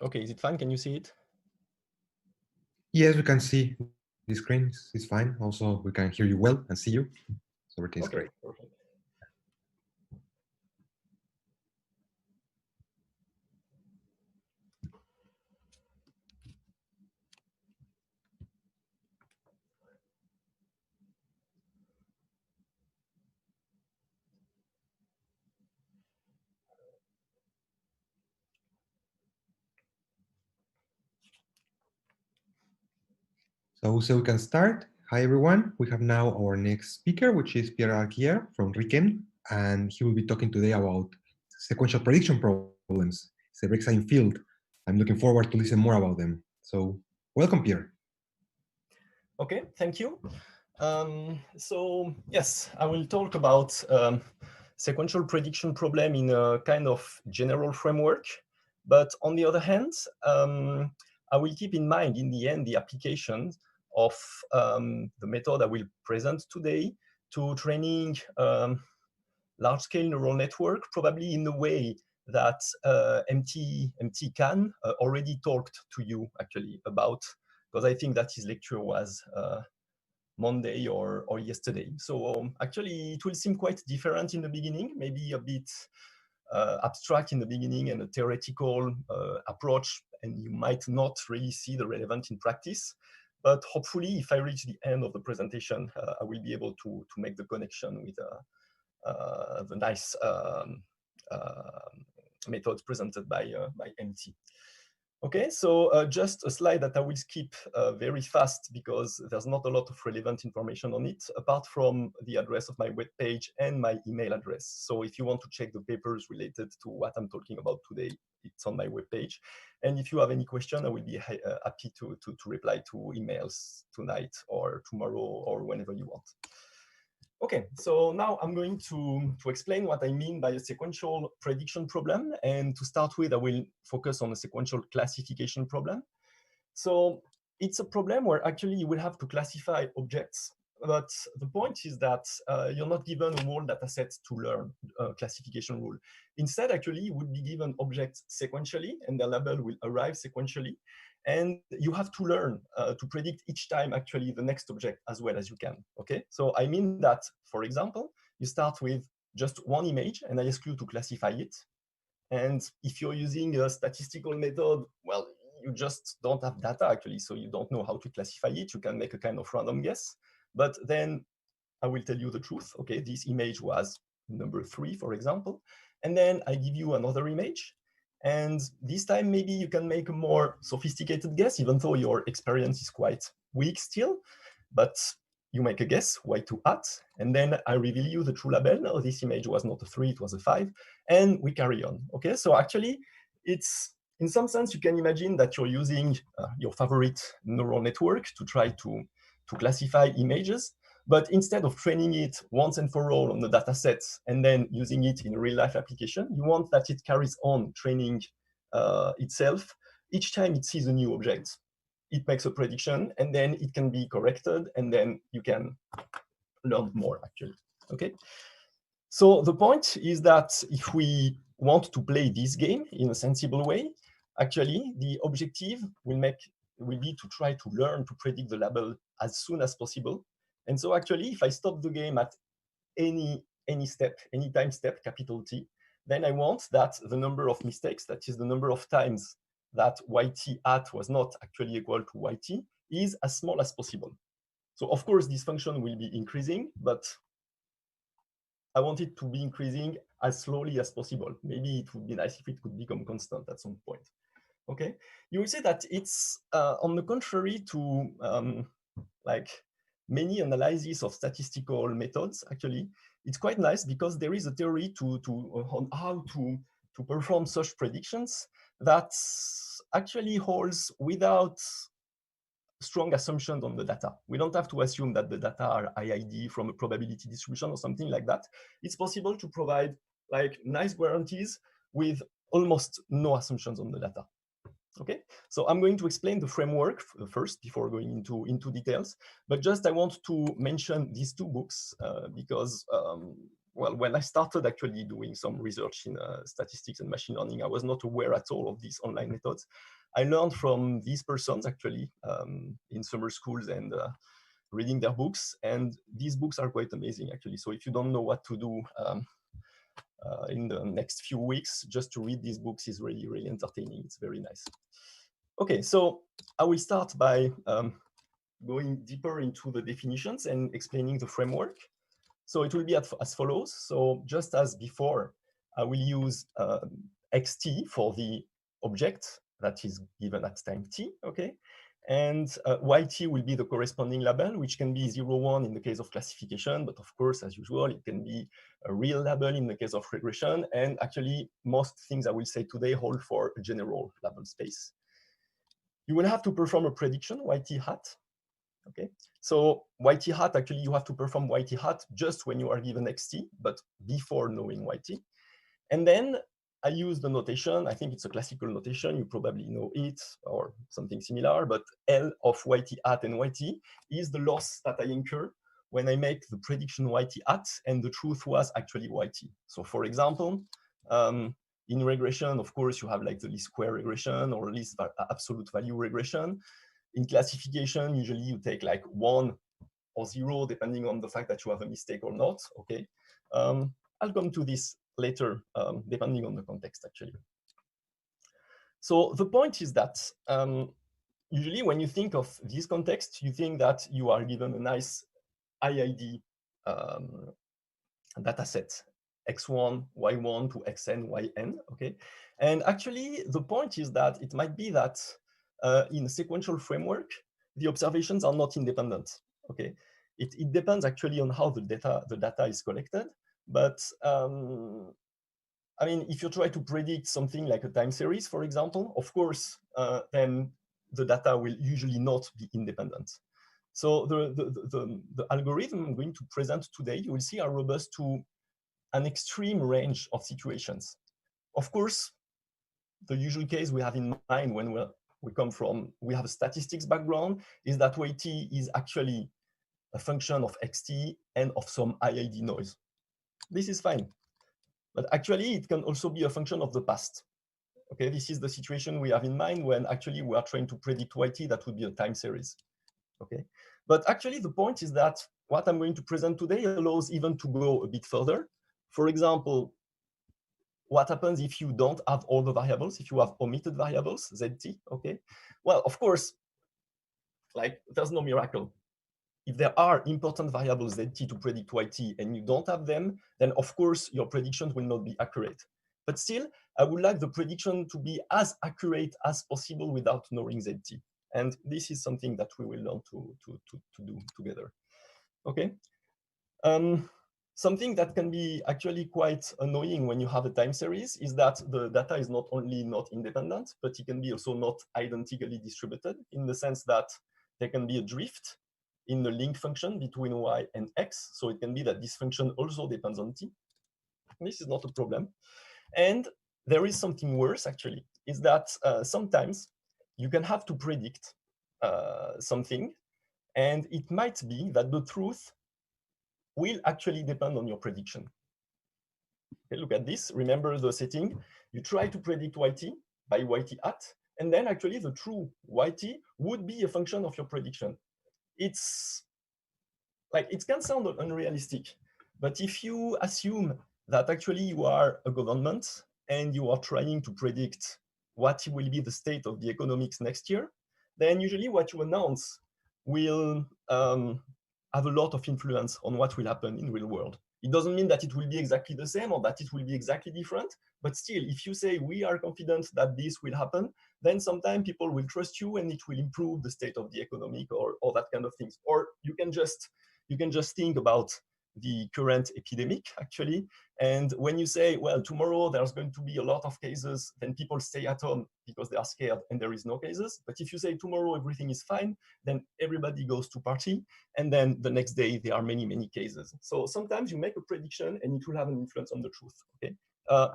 Okay, is it fine? Can you see it? Yes, we can see the screen. It's fine. Also, we can hear you well and see you. So everything's Okay, great. perfect. So we can start. Hi, everyone. We have now our next speaker, which is PIERRE from RIKEN, and he will be talking today about sequential prediction problems. It's a very exciting field. I'm looking forward to listen more about them. So welcome, Pierre. Okay, thank you. So yes, I will talk about sequential prediction problem in a kind of general framework. But on the other hand, I will keep in mind in the end the applications of the method I will present today to training large-scale neural network, probably in the way that MT Can already talked to you actually about, because I think that his lecture was Monday or yesterday. So actually, it will seem quite different in the beginning, maybe a bit abstract in the beginning and a theoretical approach, and you might not really see the relevant in practice. But hopefully, if I reach the end of the presentation, I will be able to make the connection with the nice methods presented by MT. Okay, so just a slide that I will skip very fast because there's not a lot of relevant information on it, apart from the address of my webpage and my email address. So if you want to check the papers related to what I'm talking about today, it's on my webpage. And if you have any question, I will be happy to reply to emails tonight or tomorrow or whenever you want. Okay, so now I'm going to explain what I mean by a sequential prediction problem. And to start with, I will focus on a sequential classification problem. So it's a problem where actually you will have to classify objects. But the point is that you're not given a whole data set to learn a classification rule. Instead, actually, you would be given objects sequentially, and their label will arrive sequentially. And you have to learn to predict each time actually the next object as well as you can. Okay, so I mean that, for example, you start with just one image, and I ask you to classify it. And if you're using a statistical method, well, you just don't have data actually, so you don't know how to classify it. You can make a kind of random guess, but then I will tell you the truth. Okay, this image was number 3, for example, and then I give you another image. And this time, maybe you can make a more sophisticated guess, even though your experience is quite weak still. But you make a guess, y2 at, and then I reveal you the true label. Now, this image was not a 3, it was a 5, and we carry on. Okay, so actually, it's in some sense, you can imagine that you're using your favorite neural network to try to classify images. But instead of training it once and for all on the data set and then using it in a real life application, you want that it carries on training itself. Each time it sees a new object, it makes a prediction, and then it can be corrected, and then you can learn more, actually. Okay. So the point is that if we want to play this game in a sensible way, actually the objective will be to try to learn to predict the label as soon as possible. And so actually, if I stop the game at any step, any time step, capital T, then I want that the number of mistakes, that is the number of times that yt at was not actually equal to yt, is as small as possible. So of course, this function will be increasing, but I want it to be increasing as slowly as possible. Maybe it would be nice if it could become constant at some point. Okay, you will see that it's on the contrary to like many analyses of statistical methods. Actually, it's quite nice because there is a theory on how to perform such predictions that actually holds without strong assumptions on the data. We don't have to assume that the data are IID from a probability distribution or something like that. It's possible to provide like nice guarantees with almost no assumptions on the data. Okay, so I'm going to explain the framework first before going into details, but just I want to mention these two books because well, when I started actually doing some research in statistics and machine learning, I was not aware at all of these online methods. I learned from these persons actually in summer schools and reading their books, and these books are quite amazing actually. So if you don't know what to do in the next few weeks, just to read these books is really, really entertaining. It's very nice. Okay, so I will start by going deeper into the definitions and explaining the framework. So it will be as follows. So just as before, I will use xt for the object that is given at time t, okay? And yt will be the corresponding label, which can be 0, 1 in the case of classification, but of course, as usual, it can be a real label in the case of regression. And actually, most things I will say today hold for a general label space. You will have to perform a prediction, yt hat, okay? So yt hat, actually, you have to perform yt hat just when you are given xt, but before knowing yt. And then I use the notation. I think it's a classical notation. You probably know it or something similar, but L of yt hat and yt is the loss that I incur when I make the prediction yt hat and the truth was actually yt. So for example, in regression, of course, you have like the least square regression or least absolute value regression. In classification, usually you take like 1 or 0, depending on the fact that you have a mistake or not, okay? I'll come to this later, depending on the context, actually. So the point is that usually when you think of this context, you think that you are given a nice IID data set, x1, y1 to xn, yn, okay? And actually, the point is that it might be that in a sequential framework, the observations are not independent, okay? It depends actually on how the data is collected, but I mean, if you try to predict something like a time series, for example, of course, then the data will usually not be independent. So the algorithm I'm going to present today, you will see, are robust to an extreme range of situations. Of course, the usual case we have in mind when we have a statistics background is that yt is actually a function of xt and of some IID noise. This is fine. But actually, it can also be a function of the past. Okay, this is the situation we have in mind when actually we are trying to predict yt that would be a time series. Okay, but actually the point is that what I'm going to present today allows even to go a bit further. For example, what happens if you don't have all the variables, if you have omitted variables, zt, okay? Well, of course, like there's no miracle. If there are important variables zt to predict yt and you don't have them, then of course your predictions will not be accurate. But still, I would like the prediction to be as accurate as possible without knowing zt. And this is something that we will learn to do together. Okay. Something that can be actually quite annoying when you have a time series is that the data is not only not independent, but it can be also not identically distributed in the sense that there can be a drift in the link function between y and x. So it can be that this function also depends on t. This is not a problem. And there is something worse, actually, is that sometimes you can have to predict something, and it might be that the truth will actually depend on your prediction. Okay, look at this. Remember the setting. You try to predict yt by yt hat, and then actually the true yt would be a function of your prediction. It's like, it can sound unrealistic, but if you assume that actually you are a government and you are trying to predict what will be the state of the economics next year, then usually what you announce will have a lot of influence on what will happen in real world. It doesn't mean that it will be exactly the same or that it will be exactly different, but still, if you say we are confident that this will happen, then sometimes people will trust you and it will improve the state of the economic or that kind of things. Or you can just think about the current epidemic, actually. And when you say, well, tomorrow there's going to be a lot of cases, then people stay at home because they are scared and there is no cases. But if you say tomorrow everything is fine, then everybody goes to party. And then the next day there are many, many cases. So sometimes you make a prediction and it will have an influence on the truth, okay?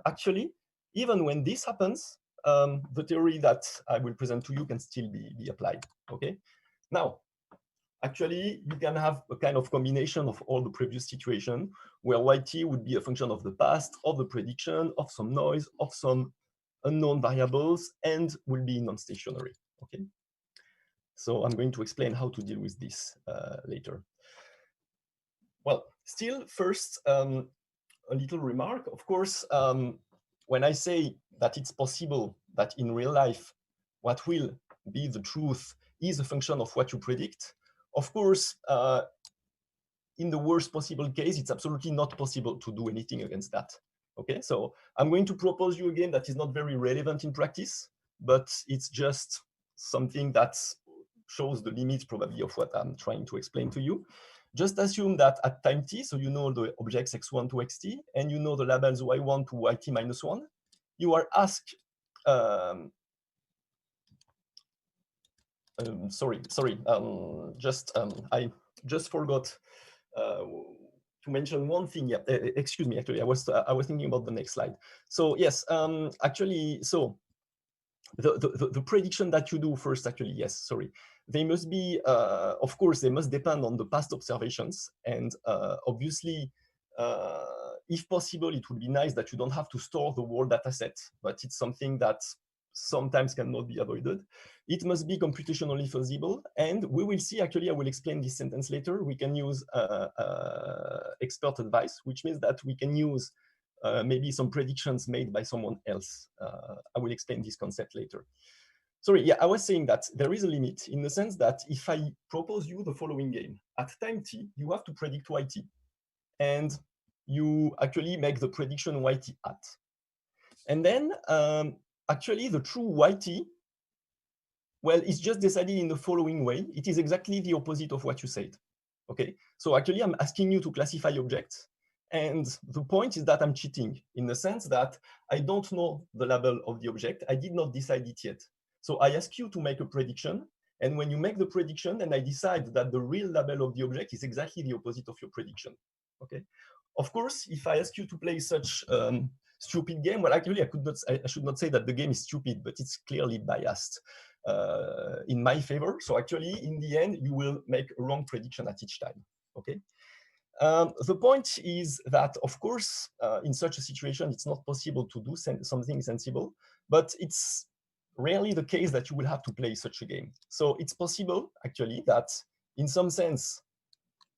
Actually, even when this happens, the theory that I will present to you can still be applied, okay? Now, actually, you can have a kind of combination of all the previous situation where yt would be a function of the past, of the prediction, of some noise, of some unknown variables, and will be non-stationary. Okay. So I'm going to explain how to deal with this later. Well, still, first, a little remark. Of course, when I say that it's possible that in real life, what will be the truth is a function of what you predict, of course, in the worst possible case, it's absolutely not possible to do anything against that. Okay, so I'm going to propose you a game that is not very relevant in practice, but it's just something that shows the limit probably of what I'm trying to explain to you. Just assume that at time t, so you know the objects x1 to xt, and you know the labels y1 to yt minus 1, you are asked, sorry, I just forgot to mention one thing. Yeah, excuse me. Actually, I was thinking about the next slide. So yes, actually, so the prediction that you do first, actually, yes, sorry, they must be, of course, they must depend on the past observations, and obviously, if possible, it would be nice that you don't have to store the whole data set, but it's something that sometimes cannot be avoided. It must be computationally feasible, and we will see, actually, I will explain this sentence later, we can use expert advice, which means that we can use maybe some predictions made by someone else. I will explain this concept later. Sorry, yeah, I was saying that there is a limit in the sense that if I propose you the following game, at time t, you have to predict yt, and you actually make the prediction yt at. And then actually the true yt, well, it's just decided in the following way. It is exactly the opposite of what you said. Okay, so actually I'm asking you to classify objects. And the point is that I'm cheating in the sense that I don't know the label of the object. I did not decide it yet. So I ask you to make a prediction. And when you make the prediction and I decide that the real label of the object is exactly the opposite of your prediction. Okay. Of course, if I ask you to play such stupid game, well, actually, I should not say that the game is stupid, but it's clearly biased in my favor. So actually, in the end, you will make a wrong prediction at each time. Okay. The point is that, of course, in such a situation, it's not possible to do something sensible, but it's rarely the case that you will have to play such a game. So it's possible, actually, that in some sense,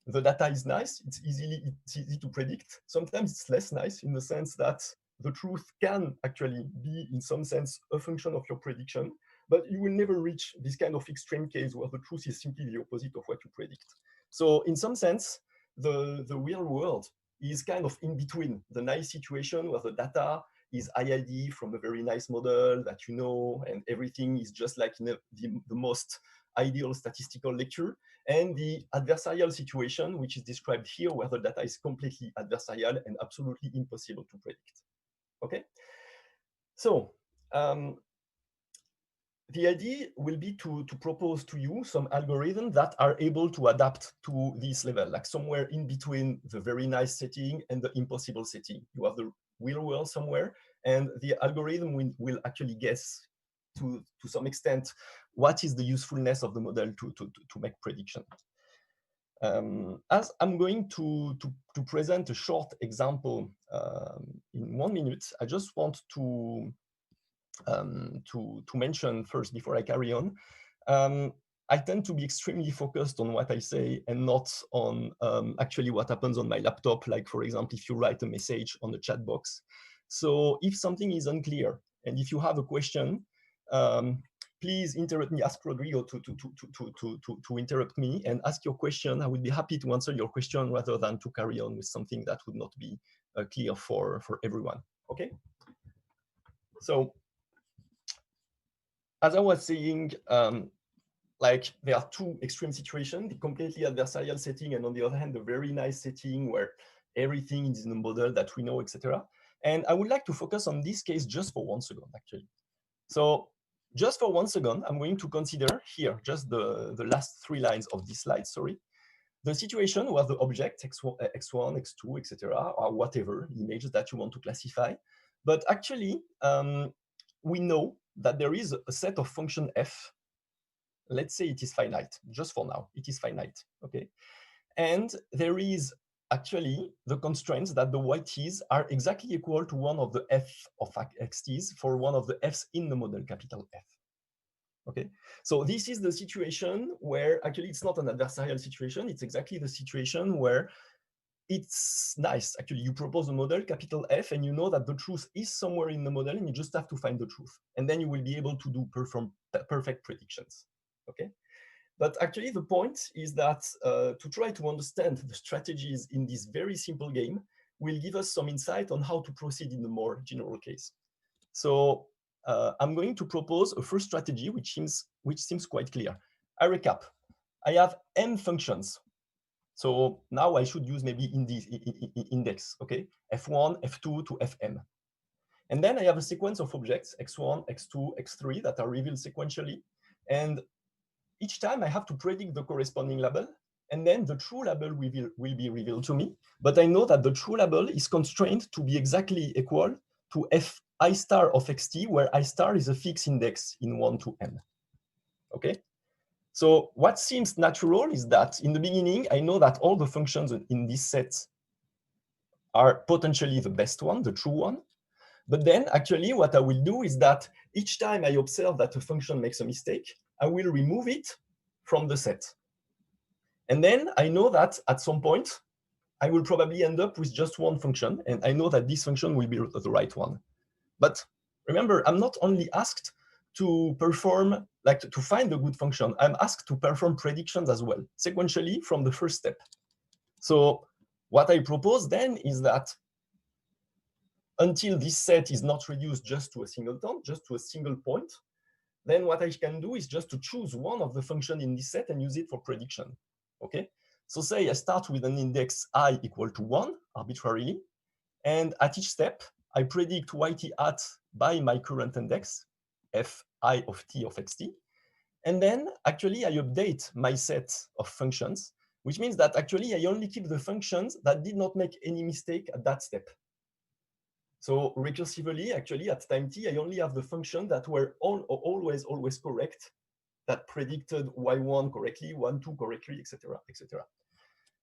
the data is nice, it's easy to predict. Sometimes it's less nice in the sense that the truth can actually be, in some sense, a function of your prediction, but you will never reach this kind of extreme case where the truth is simply the opposite of what you predict. So in some sense, the real world is kind of in between the nice situation where the data is IID from a very nice model that you know, and everything is just like in the most ideal statistical lecture, and the adversarial situation, which is described here, where the data is completely adversarial and absolutely impossible to predict. Okay? So, the idea will be to propose to you some algorithms that are able to adapt to this level, like somewhere in between the very nice setting and the impossible setting. You have the real world somewhere, and the algorithm will actually guess to some extent what is the usefulness of the model to make prediction. As I'm going to present a short example in 1 minute, I just want to mention first, before I carry on, I tend to be extremely focused on what I say and not on actually what happens on my laptop. Like, for example, if you write a message on the chat box. So if something is unclear and if you have a question, please interrupt me, ask Rodrigo to interrupt me and ask your question. I would be happy to answer your question rather than to carry on with something that would not be clear for everyone. Okay? So, as I was saying, like there are two extreme situations, the completely adversarial setting, and on the other hand, the very nice setting where everything is in a model that we know, etc. And I would like to focus on this case just for 1 second, actually. So just for 1 second, I'm going to consider here just the last 3 lines of this slide, sorry. The situation where the object x1, x2, etc., or whatever images that you want to classify. But actually, we know that there is a set of function f let's say it is finite, just for now, it is finite, okay? And there is actually the constraints that the yt's are exactly equal to one of the f of xt's for one of the f's in the model, capital F. Okay, so this is the situation where actually it's not an adversarial situation, it's exactly the situation where it's nice. Actually, you propose a model, capital F, and you know that the truth is somewhere in the model, and you just have to find the truth. And then you will be able to perform perfect predictions, okay? But actually, the point is that to try to understand the strategies in this very simple game will give us some insight on how to proceed in the more general case. So I'm going to propose a first strategy, which seems quite clear. I recap. I have m functions. So now I should use maybe index, okay? F1, F2 to Fm. And then I have a sequence of objects, x1, x2, x3, that are revealed sequentially. And each time I have to predict the corresponding label, and then the true label will be revealed to me. But I know that the true label is constrained to be exactly equal to fi star of xt, where I star is a fixed index in 1 to n. Okay? So what seems natural is that in the beginning, I know that all the functions in this set are potentially the best one, the true one. But then actually what I will do is that each time I observe that a function makes a mistake, I will remove it from the set. And then I know that at some point, I will probably end up with just one function, and I know that this function will be the right one. But remember, I'm not only asked to perform, like to find a good function, I'm asked to perform predictions as well, sequentially from the first step. So what I propose then is that until this set is not reduced just to a singleton, just to a single point, then what I can do is just to choose one of the functions in this set and use it for prediction, okay? So say I start with an index I equal to 1 arbitrarily, and at each step, I predict yt hat by my current index, fi of t of xt, and then actually I update my set of functions, which means that actually I only keep the functions that did not make any mistake at that step. So recursively, actually, at time t, I only have the function that were always correct, that predicted y1 correctly, y2 correctly, etc., etc.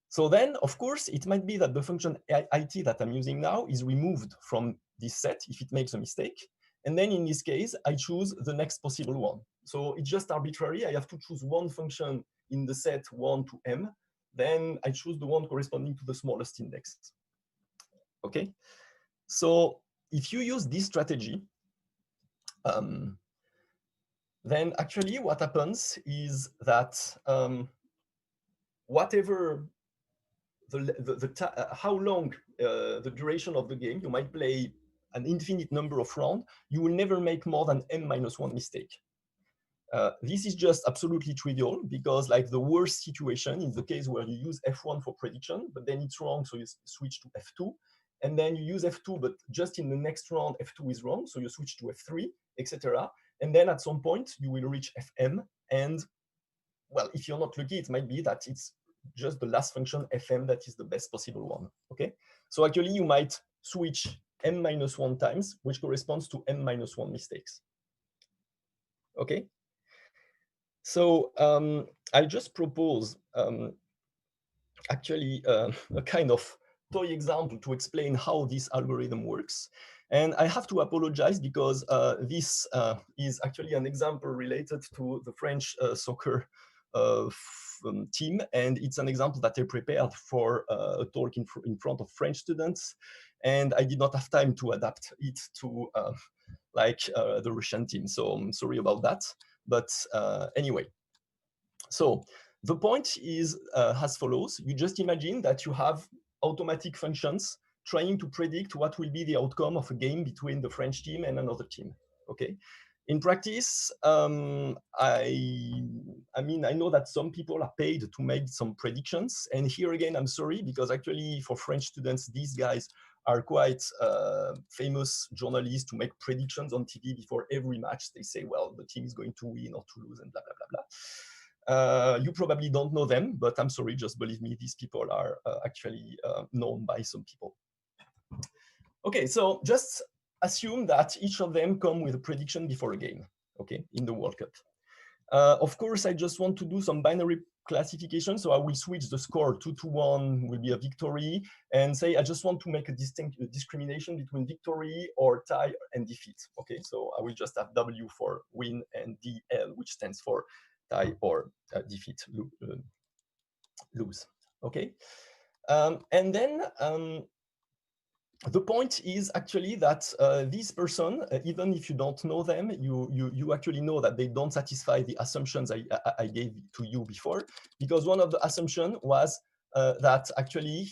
So then, of course, it might be that the function it that I'm using now is removed from this set if it makes a mistake. And then in this case, I choose the next possible one. So it's just arbitrary. I have to choose one function in the set 1 to m. Then I choose the one corresponding to the smallest index. Okay? So if you use this strategy, then actually what happens is that whatever how long the duration of the game, you might play an infinite number of rounds, you will never make more than n-1 mistake. This is just absolutely trivial because like the worst situation is the case where you use F1 for prediction, but then it's wrong, so you switch to F2. And then you use F2, but just in the next round, F2 is wrong, so you switch to F3, etc. And then at some point, you will reach Fm. And well, if you're not lucky, it might be that it's just the last function Fm that is the best possible one, okay? So actually, you might switch n-1 times, which corresponds to n-1 mistakes, okay? So I just propose actually a kind of toy example to explain how this algorithm works. And I have to apologize because this is actually an example related to the French soccer team. And it's an example that I prepared for a talk in front of French students. And I did not have time to adapt it to the Russian team. So I'm sorry about that. But anyway, so the point is as follows. You just imagine that you have automatic functions trying to predict what will be the outcome of a game between the French team and another team, okay? In practice, I mean, I know that some people are paid to make some predictions. And here again, I'm sorry, because actually for French students, these guys are quite famous journalists to make predictions on TV before every match. They say, well, the team is going to win or to lose and blah, blah, blah, blah. You probably don't know them, but I'm sorry, just believe me, these people are actually known by some people. Okay, so just assume that each of them come with a prediction before a game, okay, in the World Cup. Of course, I just want to do some binary classification. So I will switch the score 2-1 will be a victory, and say I just want to make a discrimination between victory or tie and defeat. Okay, so I will just have W for win and DL, which stands for tie or defeat, lose. Okay, and then the point is actually that this person, even if you don't know them, you actually know that they don't satisfy the assumptions I gave to you before, because one of the assumptions was that actually,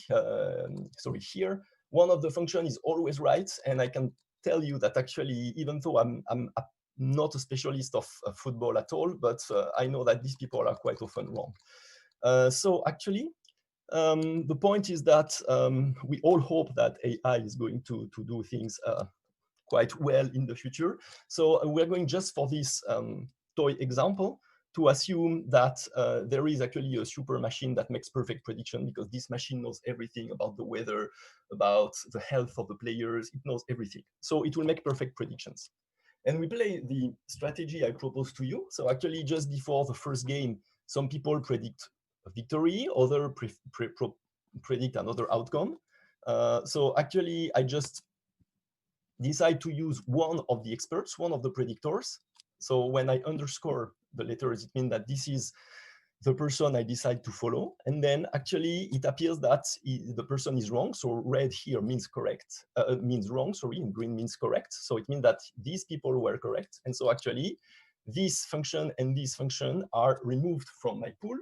sorry, here, one of the function is always right, and I can tell you that actually, even though I'm not a specialist of football at all, but I know that these people are quite often wrong. So actually, the point is that we all hope that AI is going to do things quite well in the future. So we're going just for this toy example to assume that there is actually a super machine that makes perfect prediction, because this machine knows everything about the weather, about the health of the players, it knows everything. So it will make perfect predictions. And we play the strategy I proposed to you. So actually, just before the first game, some people predict a victory, others predict another outcome. So actually, I just decide to use one of the experts, one of the predictors. So when I underscore the letters, it means that this is the person I decide to follow. And then actually it appears that the person is wrong. So red here means correct, means wrong, sorry, and green means correct. So it means that these people were correct. And so actually this function and this function are removed from my pool.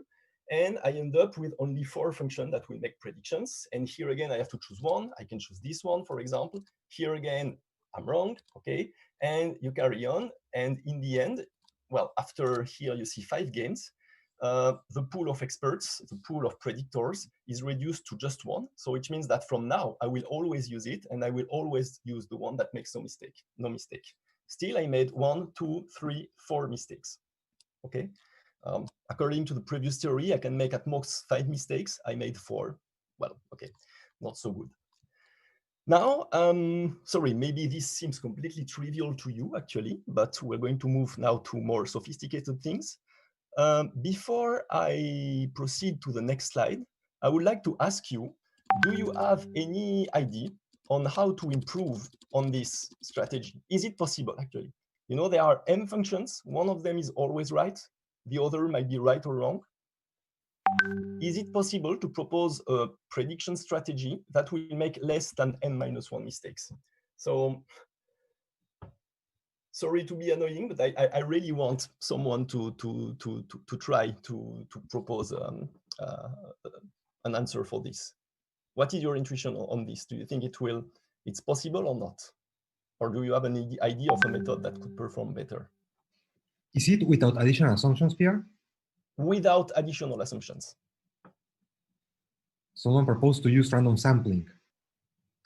And I end up with only 4 functions that will make predictions. And here again, I have to choose one. I can choose this one, for example. Here again, I'm wrong, okay? And you carry on. And in the end, well, after here you see 5 games, the pool of experts, the pool of predictors is reduced to just one. So which means that from now, I will always use it, and I will always use the one that makes no mistake, no mistake. Still, I made 1, 2, 3, 4 mistakes, okay? According to the previous theory, I can make at most 5 mistakes. I made 4. Well, okay, not so good. Now, sorry, maybe this seems completely trivial to you, actually, but we're going to move now to more sophisticated things. Before I proceed to the next slide, I would like to ask you, do you have any idea on how to improve on this strategy? Is it possible, actually? You know, there are m functions. One of them is always right. The other might be right or wrong. Is it possible to propose a prediction strategy that will make less than n-1 mistakes? So, sorry to be annoying, but I really want someone to try to propose an answer for this. What is your intuition on this? Do you think it's possible or not? Or do you have any idea of a method that could perform better? Is it without additional assumptions, Pierre? Without additional assumptions. Someone proposed to use random sampling.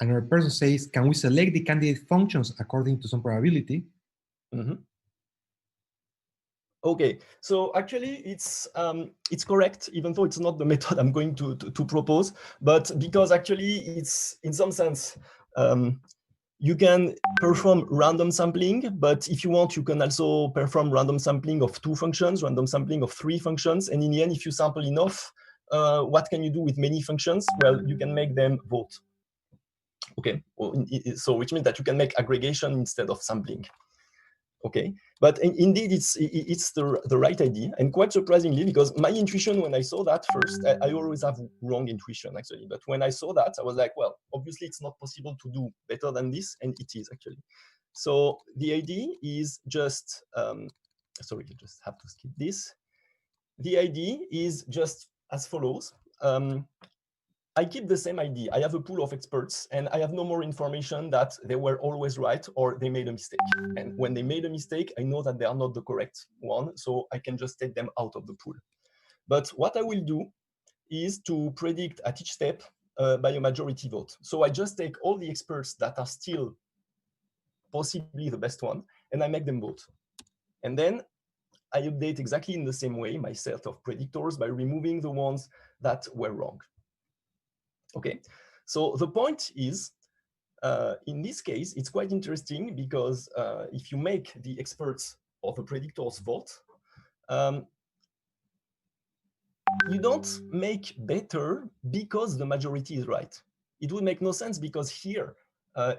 Another person says, can we select the candidate functions according to some probability? Mm-hmm. Okay, so actually it's correct, even though it's not the method I'm going to propose, but because actually it's in some sense, you can perform random sampling, but if you want, you can also perform random sampling of 2 functions, random sampling of 3 functions, and in the end, if you sample enough, what can you do with many functions? Well, you can make them vote. Okay, so which means that you can make aggregation instead of sampling. Okay, but indeed, it's the right idea, and quite surprisingly, because my intuition when I saw that first, I always have wrong intuition actually, but when I saw that, I was like, well, obviously it's not possible to do better than this, and it is actually. So the idea is just, sorry, you just have to skip this. The idea is just as follows. I keep the same idea. I have a pool of experts, and I have no more information that they were always right or they made a mistake. And when they made a mistake, I know that they are not the correct one, so I can just take them out of the pool. But what I will do is to predict at each step by a majority vote. So I just take all the experts that are still possibly the best one, and I make them vote. And then I update exactly in the same way my set of predictors by removing the ones that were wrong. Okay, so the point is, in this case, it's quite interesting because if you make the experts or the predictors vote, you don't make better because the majority is right. It would make no sense because here,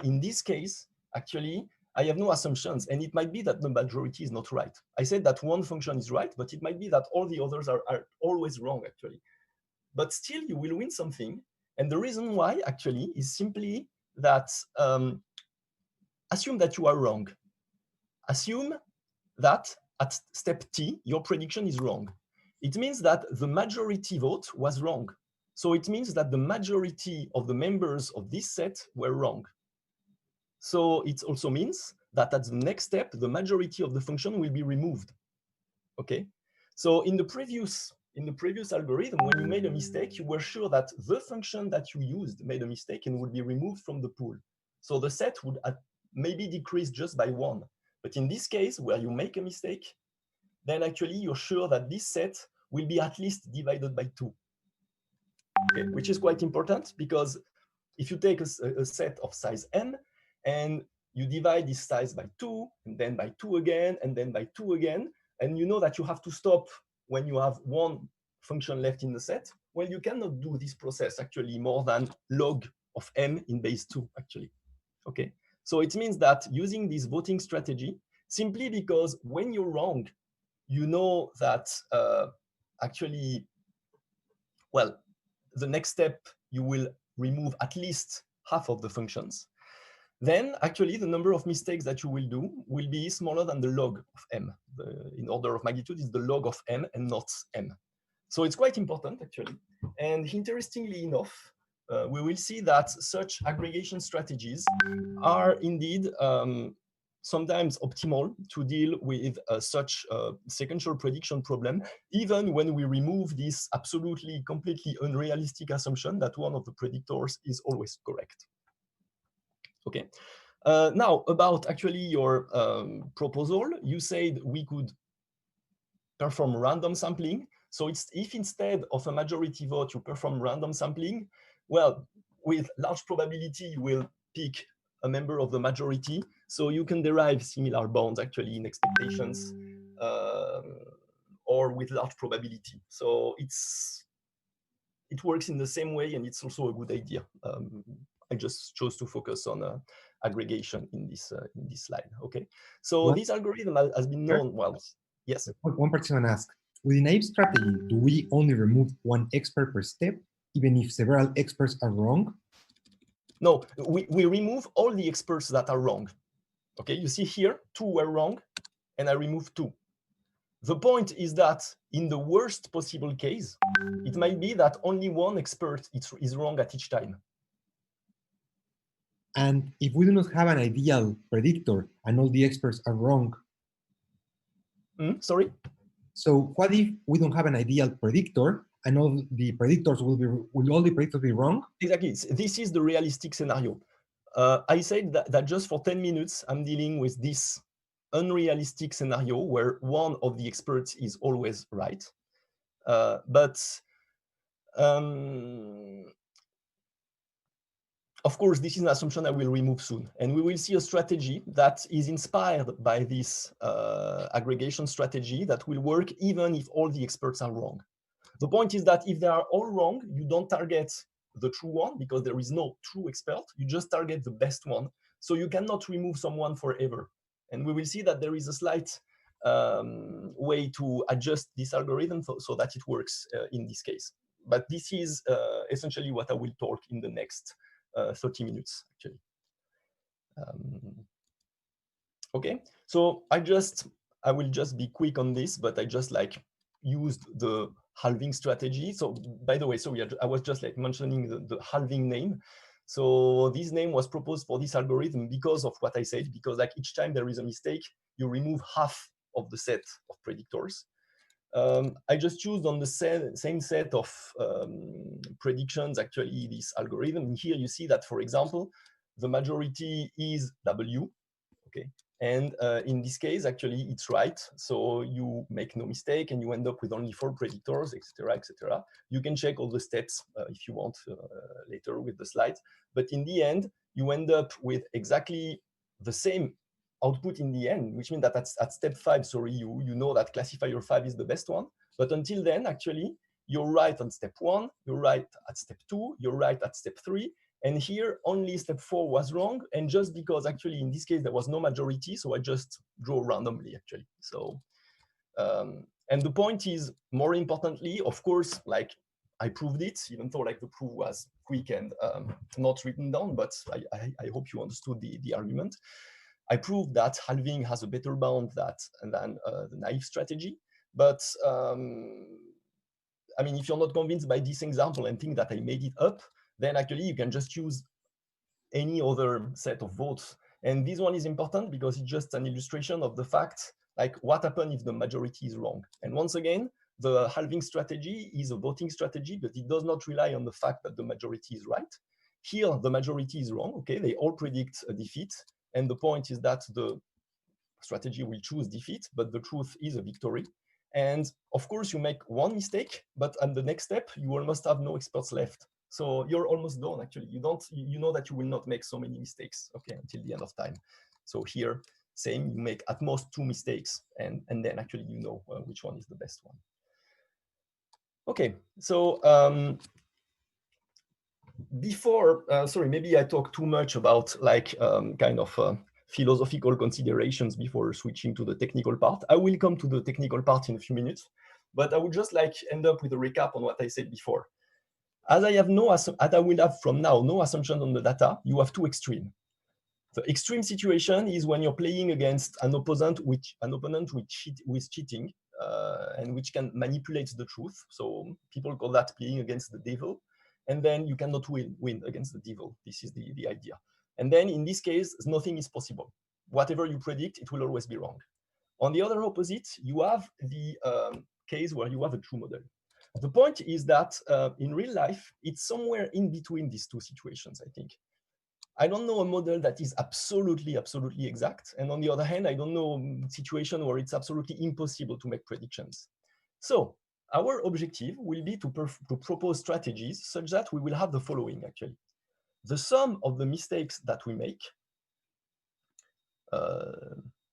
in this case, actually, I have no assumptions, and it might be that the majority is not right. I said that one function is right, but it might be that all the others are always wrong, actually. But still, you will win something. And the reason why, actually, is simply that assume that you are wrong. Assume that at step T, your prediction is wrong. It means that the majority vote was wrong. So it means that the majority of the members of this set were wrong. So it also means that at the next step, the majority of the function will be removed. Okay. So in the previous algorithm, when you made a mistake, you were sure that the function that you used made a mistake and would be removed from the pool. So the set would maybe decrease just by 1. But in this case, where you make a mistake, then actually you're sure that this set will be at least divided by 2. Okay, which is quite important because if you take a set of size n and you divide this size by 2, and then by 2 again, and then by 2 again, and you know that you have to stop when you have one function left in the set, well, you cannot do this process actually more than log of m in base 2, actually. Okay, so it means that using this voting strategy, simply because when you're wrong, you know that actually, well, the next step, you will remove at least half of the functions. Then actually the number of mistakes that you will do will be smaller than the log of m. In order of magnitude is the log of m and not m. So it's quite important actually. And interestingly enough, we will see that such aggregation strategies are indeed sometimes optimal to deal with such sequential prediction problem, even when we remove this absolutely, completely unrealistic assumption that one of the predictors is always correct. Okay. Now, about actually your proposal, you said we could perform random sampling. So it's if instead of a majority vote, you perform random sampling, well, with large probability, you will pick a member of the majority. So you can derive similar bounds actually in expectations or with large probability. So it works in the same way, and it's also a good idea. I just chose to focus on aggregation in this slide. Okay, so this algorithm has been known. Well, yes. One participant asked, within APE strategy, do we only remove one expert per step, even if several experts are wrong? No, we remove all the experts that are wrong. Okay, you see here, 2 were wrong, and I removed 2. The point is that in the worst possible case, it might be that only one expert is wrong at each time. And if we do not have an ideal predictor and all the experts are wrong? Sorry? So what if we don't have an ideal predictor and all the predictors will all the predictors be wrong? Exactly. This is the realistic scenario. I said that just for 10 minutes, I'm dealing with this unrealistic scenario where one of the experts is always right. Of course, this is an assumption I will remove soon. And we will see a strategy that is inspired by this aggregation strategy that will work even if all the experts are wrong. The point is that if they are all wrong, you don't target the true one because there is no true expert. You just target the best one. So you cannot remove someone forever. And we will see that there is a slight way to adjust this algorithm so that it works in this case. But this is essentially what I will talk in the next 30 minutes, actually. Okay, so I will just be quick on this, but I just used the halving strategy. So by the way, I was just mentioning the halving name. So this name was proposed for this algorithm because of what I said, because each time there is a mistake, you remove half of the set of predictors. I just choose on the same set of predictions, actually, this algorithm. And here you see that, for example, the majority is W, okay? And in this case, actually, it's right. So you make no mistake, and you end up with only 4 predictors, etc., etc. You can check all the steps if you want later with the slides. But in the end, you end up with exactly the same output in the end, which means that at step 5, sorry, you know that classifier 5 is the best one. But until then, actually, you're right on step 1, you're right at step 2, you're right at step 3. And here, only step 4 was wrong. And just because actually, in this case, there was no majority, so I just draw randomly, actually. So, and the point is, more importantly, of course, like I proved it, even though like the proof was quick and not written down, but I hope you understood the argument. I proved that halving has a better bound than the naive strategy. But I mean, if you're not convinced by this example and think that I made it up, then actually you can just use any other set of votes. And this one is important because it's just an illustration of the fact, like what happens if the majority is wrong. And once again, the halving strategy is a voting strategy, but it does not rely on the fact that the majority is right. Here, the majority is wrong, okay? They all predict a defeat. And the point is that the strategy will choose defeat, but the truth is a victory. And of course, you make one mistake, but at the next step, you almost have no experts left. So you're almost done, actually. You know that you will not make so many mistakes, okay, until the end of time. So here, same, you make at most 2 mistakes, and then actually you know which one is the best one. Okay, so before, sorry, maybe I talked too much about like kind of philosophical considerations before switching to the technical part. I will come to the technical part in a few minutes, but I would just like end up with a recap on what I said before. As I have as I will have from now no assumptions on the data, you have 2 extremes. The extreme situation is when you're playing against an opponent which is cheating and which can manipulate the truth. So people call that playing against the devil. And then you cannot win against the devil. This is the idea. And then in this case, nothing is possible. Whatever you predict, it will always be wrong. On the other opposite, you have the case where you have a true model. The point is that in real life, it's somewhere in between these 2 situations, I think. I don't know a model that is absolutely exact. And on the other hand, I don't know a situation where it's absolutely impossible to make predictions. So our objective will be to propose strategies such that we will have the following, actually. The sum of the mistakes that we make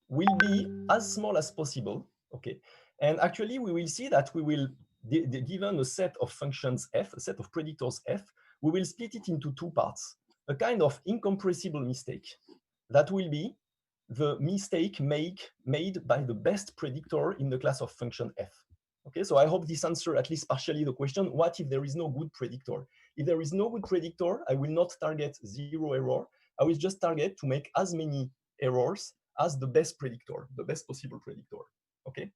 will be as small as possible, okay? And actually, we will see that we will, given a set of functions f, a set of predictors f, we will split it into 2 parts. A kind of incompressible mistake that will be the mistake made by the best predictor in the class of function f. Okay, so I hope this answers at least partially the question, what if there is no good predictor? If there is no good predictor, I will not target 0 error. I will just target to make as many errors as the best predictor, the best possible predictor, okay?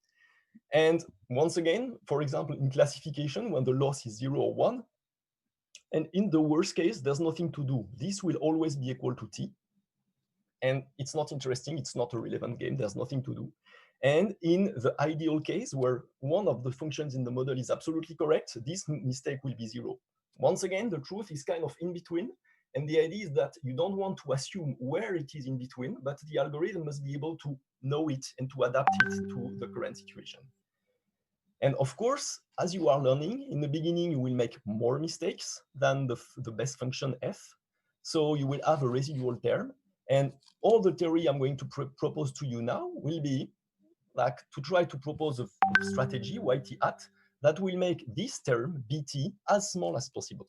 And once again, for example, in classification, when the loss is 0 or 1, and in the worst case, there's nothing to do. This will always be equal to t. And it's not interesting, it's not a relevant game, there's nothing to do. And in the ideal case, where one of the functions in the model is absolutely correct, this mistake will be 0. Once again, the truth is kind of in between. And the idea is that you don't want to assume where it is in between, but the algorithm must be able to know it and to adapt it to the current situation. And of course, as you are learning, in the beginning, you will make more mistakes than the best function f. So you will have a residual term. And all the theory I'm going to propose to you now will be like to try to propose a strategy, YT hat, that will make this term, BT, as small as possible.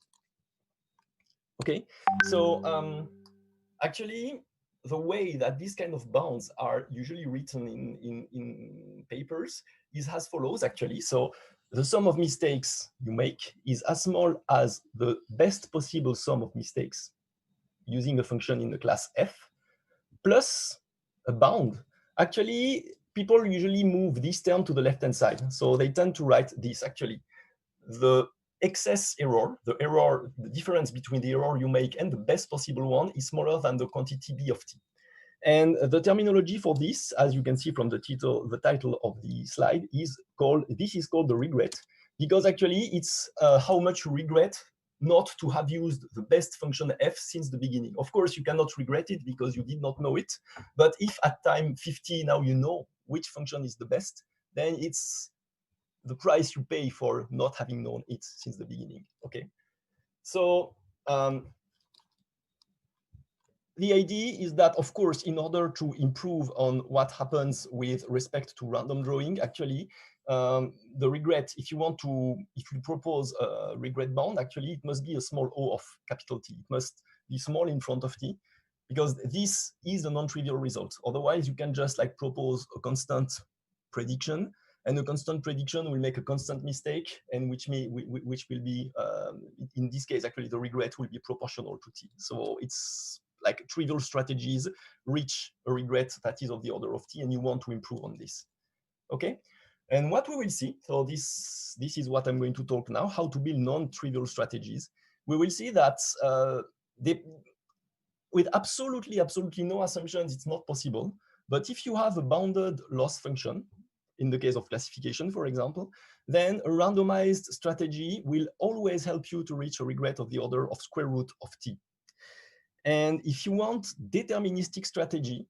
Okay, so actually, the way that these kind of bounds are usually written in papers is as follows, actually. So the sum of mistakes you make is as small as the best possible sum of mistakes using a function in the class f, plus a bound. Actually, people usually move this term to the left-hand side. So they tend to write this, actually. The excess error, the difference between the error you make and the best possible one is smaller than the quantity b of t. And the terminology for this, as you can see from the title of the slide, is called the regret, because actually it's how much you regret not to have used the best function f since the beginning. Of course, you cannot regret it because you did not know it. But if at time 50 now you know which function is the best, then it's the price you pay for not having known it since the beginning, okay? So the idea is that, of course, in order to improve on what happens with respect to random drawing, actually, the regret, if you propose a regret bound, actually, it must be a small o of capital T. It must be small in front of T, because this is a non-trivial result. Otherwise, you can just like propose a constant prediction, and a constant prediction will make a constant mistake, and which will be, in this case, actually, the regret will be proportional to T. So it's like trivial strategies reach a regret that is of the order of T, and you want to improve on this. Okay? And what we will see, so this is what I'm going to talk now, how to build non-trivial strategies. We will see that with absolutely no assumptions, it's not possible. But if you have a bounded loss function, in the case of classification, for example, then a randomized strategy will always help you to reach a regret of the order of square root of T. And if you want deterministic strategy,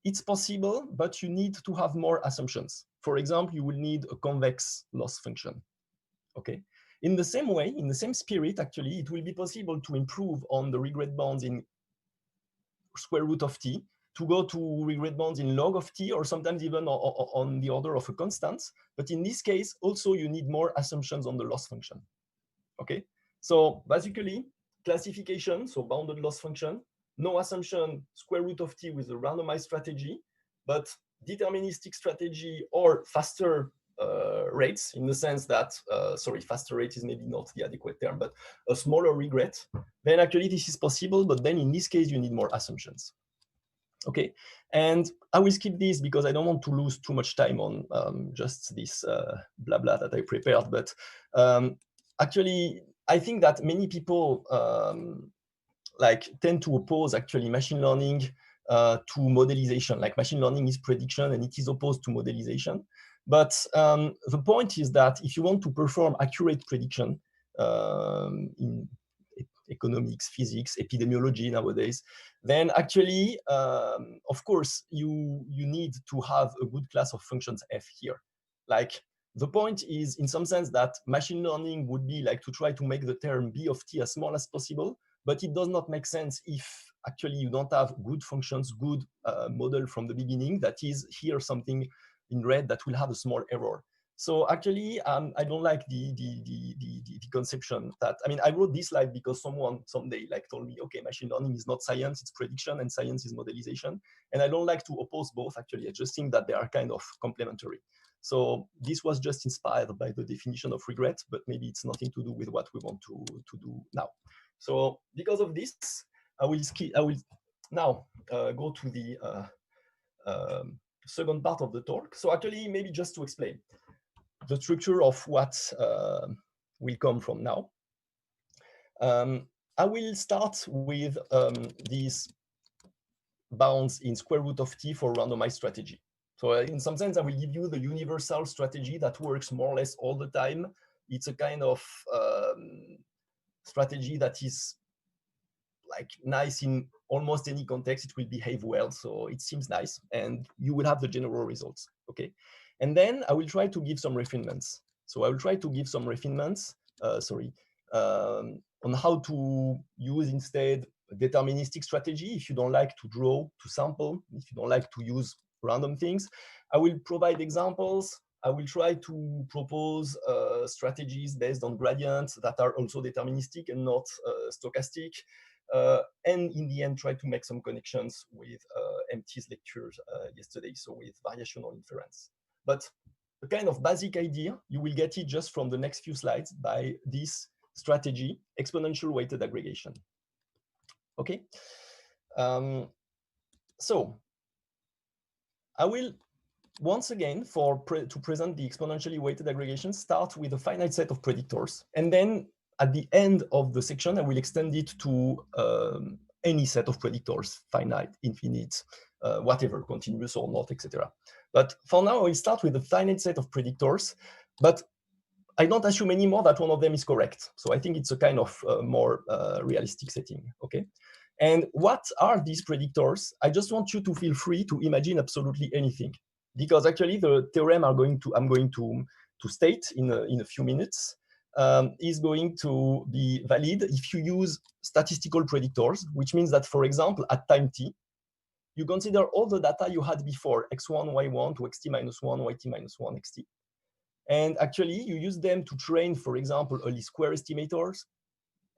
it's possible, but you need to have more assumptions. For example, you will need a convex loss function. Okay. In the same way, in the same spirit, actually, it will be possible to improve on the regret bounds in square root of T, to go to regret bounds in log of T, or sometimes even on the order of a constant. But in this case, also you need more assumptions on the loss function. Okay. So basically, classification, so bounded loss function, no assumption, square root of T with a randomized strategy, but deterministic strategy or faster rates, in the sense that, sorry, faster rate is maybe not the adequate term, but a smaller regret, then actually this is possible, but then in this case, you need more assumptions. Okay, and I will skip this because I don't want to lose too much time on just this blah blah that I prepared, but actually, I think that many people like tend to oppose actually machine learning to modelization. Like machine learning is prediction and it is opposed to modelization. But the point is that if you want to perform accurate prediction in economics, physics, epidemiology nowadays, then actually, of course, you need to have a good class of functions F here. Like the point is, in some sense, that machine learning would be like to try to make the term B of T as small as possible, but it does not make sense if actually you don't have good functions, good model from the beginning. That is here something in red that will have a small error. So actually, I don't like the conception that, I mean, I wrote this slide because someone someday like told me, okay, machine learning is not science, it's prediction, and science is modelization. And I don't like to oppose both, actually. I just think that they are kind of complementary. So this was just inspired by the definition of regret, but maybe it's nothing to do with what we want to do now. So because of this, I will now go to the second part of the talk. So actually, maybe just to explain the structure of what will come from now. I will start with these bounds in square root of T for randomized strategy. So in some sense, I will give you the universal strategy that works more or less all the time. It's a kind of strategy that is like nice in almost any context. It will behave well, so it seems nice, and you will have the general results. Okay, and then I will try to give some refinements. So I will try to give some refinements. On how to use instead a deterministic strategy if you don't like to draw to sample, if you don't like to use random things. I will provide examples. I will try to propose strategies based on gradients that are also deterministic and not stochastic. And in the end, try to make some connections with MT's lectures yesterday, so with variational inference. But the kind of basic idea, you will get it just from the next few slides by this strategy, exponential weighted aggregation. Okay. So I will, once again, to present the exponentially weighted aggregation, start with a finite set of predictors. And then at the end of the section, I will extend it to any set of predictors, finite, infinite, whatever, continuous or not, etc. But for now, I will start with a finite set of predictors, but I don't assume anymore that one of them is correct. So I think it's a kind of more realistic setting, okay? And what are these predictors? I just want you to feel free to imagine absolutely anything, because actually the theorem I'm going to state in a few minutes is going to be valid if you use statistical predictors, which means that, for example, at time t, you consider all the data you had before, x1, y1 to xt minus 1, yt minus 1, xt. And actually, you use them to train, for example, a least square estimators,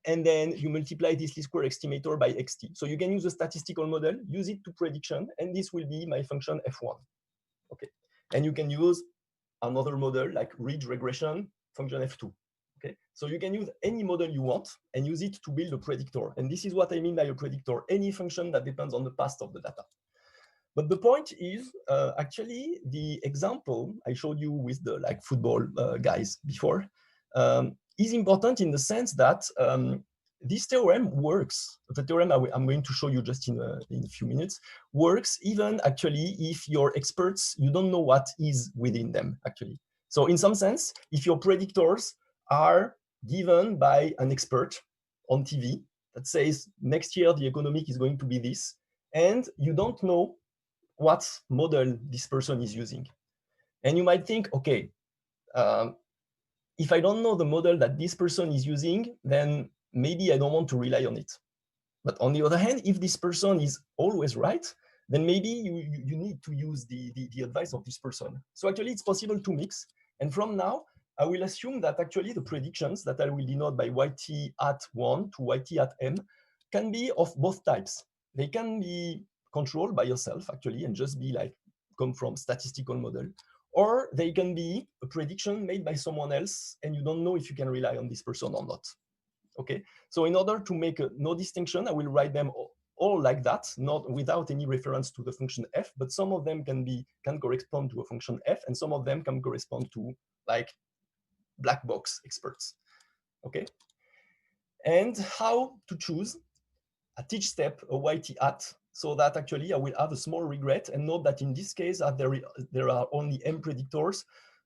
and then you multiply this least square estimator by xt. So you can use a statistical model, use it to prediction, and this will be my function f1. Okay, and you can use another model like ridge regression, function f2. Okay, so you can use any model you want and use it to build a predictor. And this is what I mean by a predictor, any function that depends on the past of the data. But the point is, actually, the example I showed you with the football guys before is important in the sense that this theorem works. The theorem I'm going to show you just in a few minutes works even actually if your experts, you don't know what is within them actually. So in some sense, if your predictors are given by an expert on TV that says next year the economic is going to be this, and you don't know what model this person is using. And you might think, okay, if I don't know the model that this person is using, then maybe I don't want to rely on it. But on the other hand, if this person is always right, then maybe you need to use the advice of this person. So actually, it's possible to mix. And from now, I will assume that actually the predictions that I will denote by yt at 1 to yt at m can be of both types. They can be controlled by yourself, actually, and just be come from statistical model. Or they can be a prediction made by someone else, and you don't know if you can rely on this person or not. Okay, so in order to make no distinction, I will write them all like that, not without any reference to the function f, but some of them can correspond to a function f, and some of them can correspond to black box experts. Okay, and how to choose at each step a yt at, so that actually I will have a small regret and note that in this case there are only m predictors.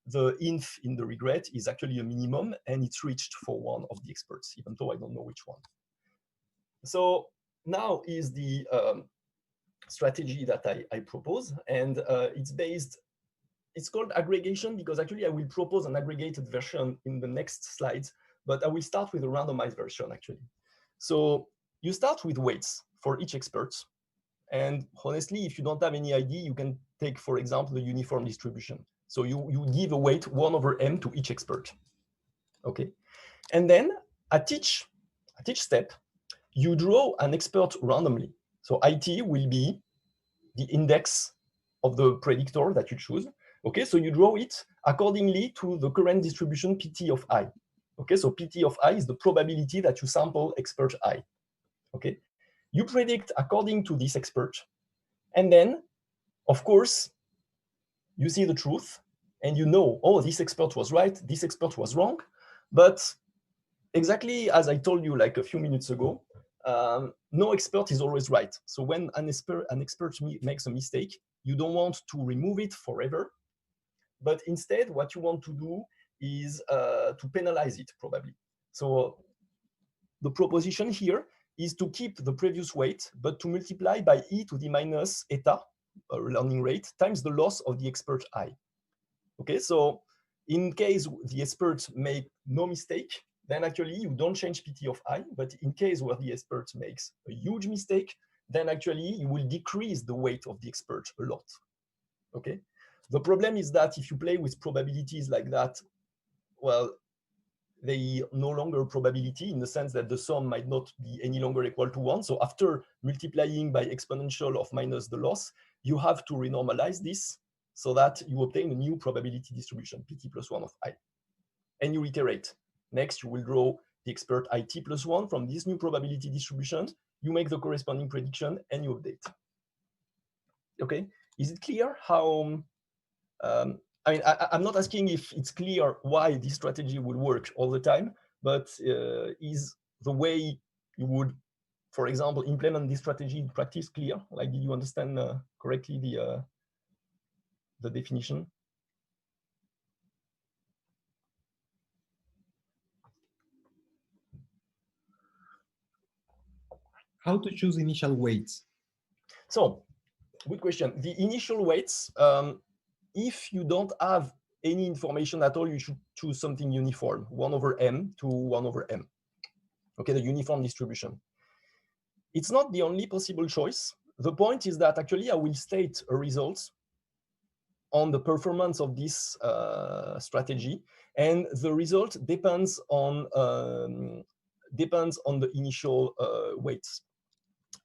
The inf in the regret is actually a minimum, and it's reached for one of the experts, even though I don't know which one. So now is the strategy that I propose, and it's called aggregation because actually I will propose an aggregated version in the next slides, but I will start with a randomized version actually. So you start with weights for each expert. And honestly, if you don't have any idea, you can take, for example, the uniform distribution. So you give a weight 1 over m to each expert. Okay. And then at each step, you draw an expert randomly. So IT will be the index of the predictor that you choose. Okay, so you draw it accordingly to the current distribution PT of I. Okay, so PT of I is the probability that you sample expert I. Okay, you predict according to this expert. And then, of course, you see the truth and you know, oh, this expert was right, this expert was wrong. But exactly as I told you a few minutes ago, no expert is always right. So when an expert makes a mistake, you don't want to remove it forever. But instead, what you want to do is to penalize it, probably. So the proposition here is to keep the previous weight, but to multiply by e to the minus eta, learning rate, times the loss of the expert I. Okay, so in case the expert make no mistake, then actually you don't change PT of I, but in case where the expert makes a huge mistake, then actually you will decrease the weight of the expert a lot. Okay, the problem is that if you play with probabilities like that, well, they no longer probability in the sense that the sum might not be any longer equal to 1. So after multiplying by exponential of minus the loss, you have to renormalize this so that you obtain a new probability distribution, PT plus 1 of I. And you iterate. Next, you will draw the expert IT plus 1 from this new probability distribution. You make the corresponding prediction and you update. Okay, is it clear how I mean, I'm not asking if it's clear why this strategy would work all the time, but is the way you would, for example, implement this strategy in practice clear? Did you understand correctly the definition? How to choose initial weights? So, good question. The initial weights, if you don't have any information at all, you should choose something uniform, 1 over m to 1 over m. Okay, the uniform distribution. It's not the only possible choice. The point is that actually I will state a result on the performance of this strategy, and the result depends on the initial weights,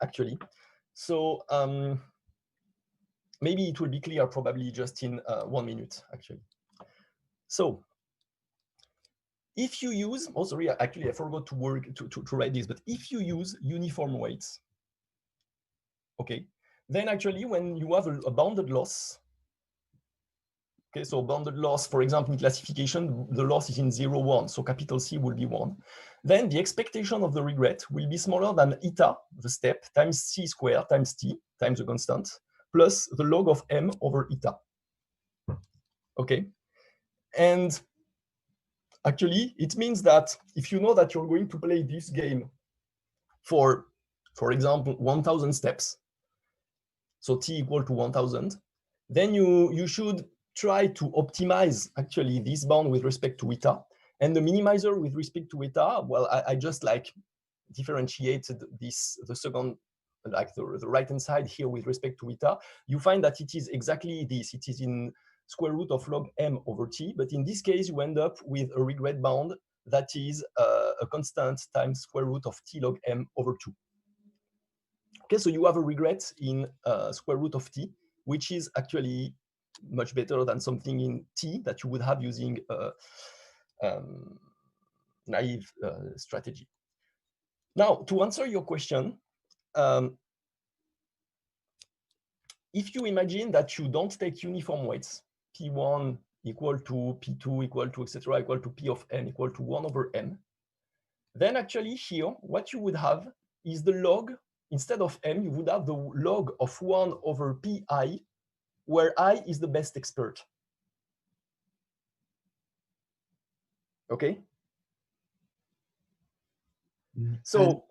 actually. So maybe it will be clear probably just in 1 minute, actually. So if you use, oh sorry, actually I forgot to write this, but if you use uniform weights, okay, then actually when you have a bounded loss, okay, so bounded loss, for example, in classification, the loss is in 0, 1, so capital C will be 1. Then the expectation of the regret will be smaller than eta, the step, times C squared times T, times the constant, plus the log of M over eta. Okay, and actually, it means that if you know that you're going to play this game for example, 1,000 steps, so T equal to 1,000, then you should try to optimize actually this bound with respect to eta, and the minimizer with respect to eta, well, I just like differentiated this, the second, like the right-hand side here with respect to eta. You find that it is exactly this. It is in square root of log m over t, but in this case, you end up with a regret bound that is a constant times square root of t log m over 2. Okay, so you have a regret in square root of t, which is actually much better than something in t that you would have using naive strategy. Now, to answer your question, if you imagine that you don't take uniform weights, P1 equal to P2 equal to, etc., equal to P of m equal to 1 over m, then actually here, what you would have is the log, instead of m, you would have the log of 1 over pi, where I is the best expert. Okay? So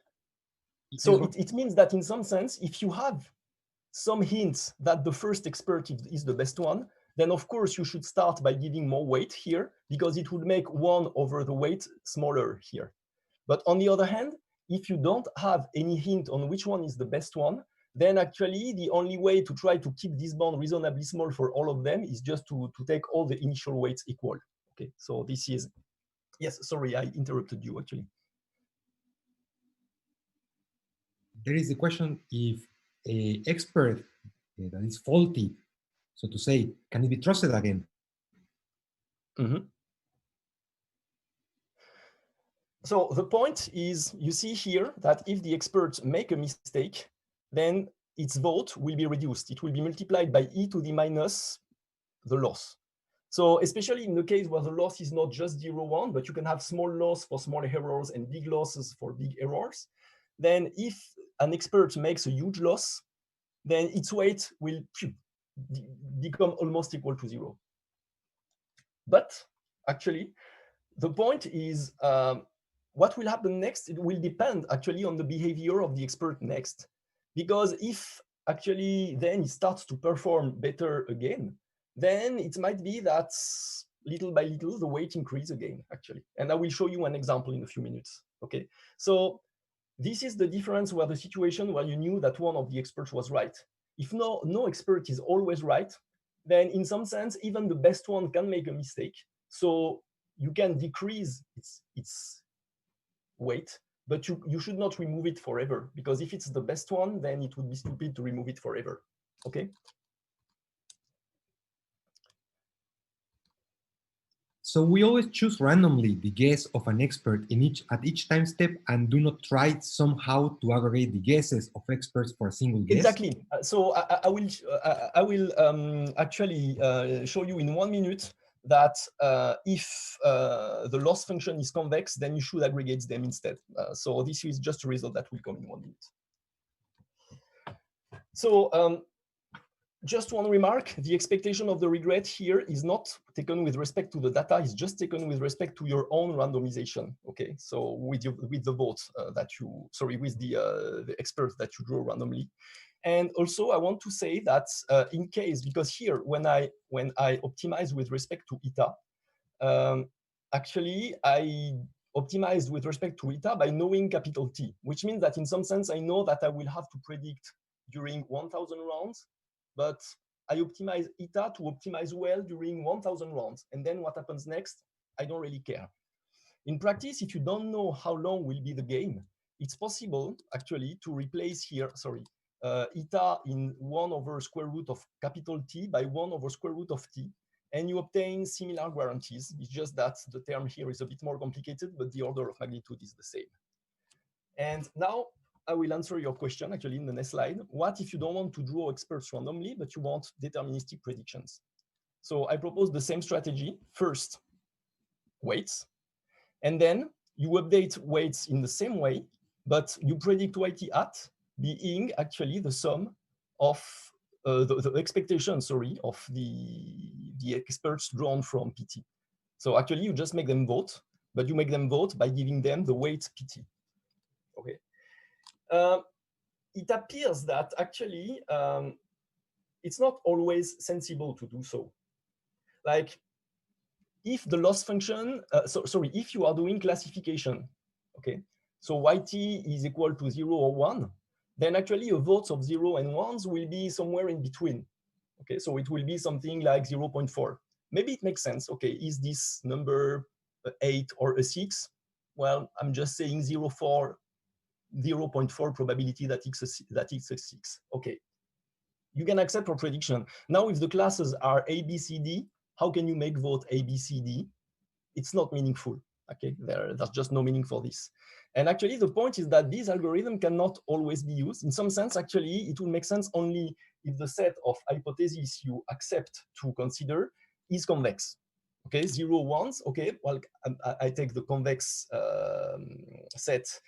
it means that in some sense, if you have some hints that the first expert is the best one, then of course you should start by giving more weight here, because it would make 1 over the weight smaller here. But on the other hand, if you don't have any hint on which one is the best one, then actually the only way to try to keep this bound reasonably small for all of them is just to take all the initial weights equal. Okay, so this is, yes, sorry, I interrupted you actually. There is the question if an expert that is faulty, so to say, can it be trusted again? Mm-hmm. So the point is, you see here that if the experts make a mistake, then its vote will be reduced. It will be multiplied by e to the minus the loss. So especially in the case where the loss is not just 0, 1, but you can have small loss for small errors and big losses for big errors, then if an expert makes a huge loss, then its weight will become almost equal to 0. But actually, the point is, what will happen next, it will depend actually on the behavior of the expert next. Because if actually then it starts to perform better again, then it might be that little by little the weight increase again, actually. And I will show you an example in a few minutes. Okay, so this is the difference where the situation where you knew that one of the experts was right. If no expert is always right, then in some sense, even the best one can make a mistake. So you can decrease its weight, but you should not remove it forever, because if it's the best one, then it would be stupid to remove it forever. Okay? So we always choose randomly the guess of an expert at each time step and do not try somehow to aggregate the guesses of experts for a single guess? Exactly. So I will actually show you in 1 minute that if the loss function is convex, then you should aggregate them instead. So this is just a result that will come in 1 minute. So just one remark, the expectation of the regret here is not taken with respect to the data, it's just taken with respect to your own randomization, okay? So with the votes that you, sorry, with the experts that you draw randomly. And also I want to say that in case, because here when I optimize with respect to eta, actually I optimized with respect to eta by knowing capital T, which means that in some sense I know that I will have to predict during 1000 rounds, but I optimize eta to optimize well during 1000 rounds. And then what happens next, I don't really care. In practice, if you don't know how long will be the game, it's possible actually to replace here, eta in 1 over square root of capital T by 1 over square root of T, and you obtain similar guarantees. It's just that the term here is a bit more complicated, but the order of magnitude is the same. And now I will answer your question actually in the next slide. What if you don't want to draw experts randomly, but you want deterministic predictions? So I propose the same strategy. First, weights. And then you update weights in the same way, but you predict YT at being actually the sum of the expectation, of the experts drawn from PT. So actually you just make them vote, but you make them vote by giving them the weight PT. Okay. It appears that actually it's not always sensible to do so. Like, if the loss function, if you are doing classification, okay, so YT is equal to 0 or 1, then actually your votes of 0 and 1s will be somewhere in between. Okay, so it will be something like 0.4. Maybe it makes sense. Okay, is this number 8 or a 6? Well, I'm just saying 0.4 probability that it's a 6. Okay, you can accept for prediction. Now, if the classes are A, B, C, D, how can you make vote A, B, C, D? It's not meaningful. Okay, there's just no meaning for this. And actually, the point is that this algorithm cannot always be used. In some sense, actually, it will make sense only if the set of hypotheses you accept to consider is convex. Okay, 0, 1s. Okay, well, I take the convex set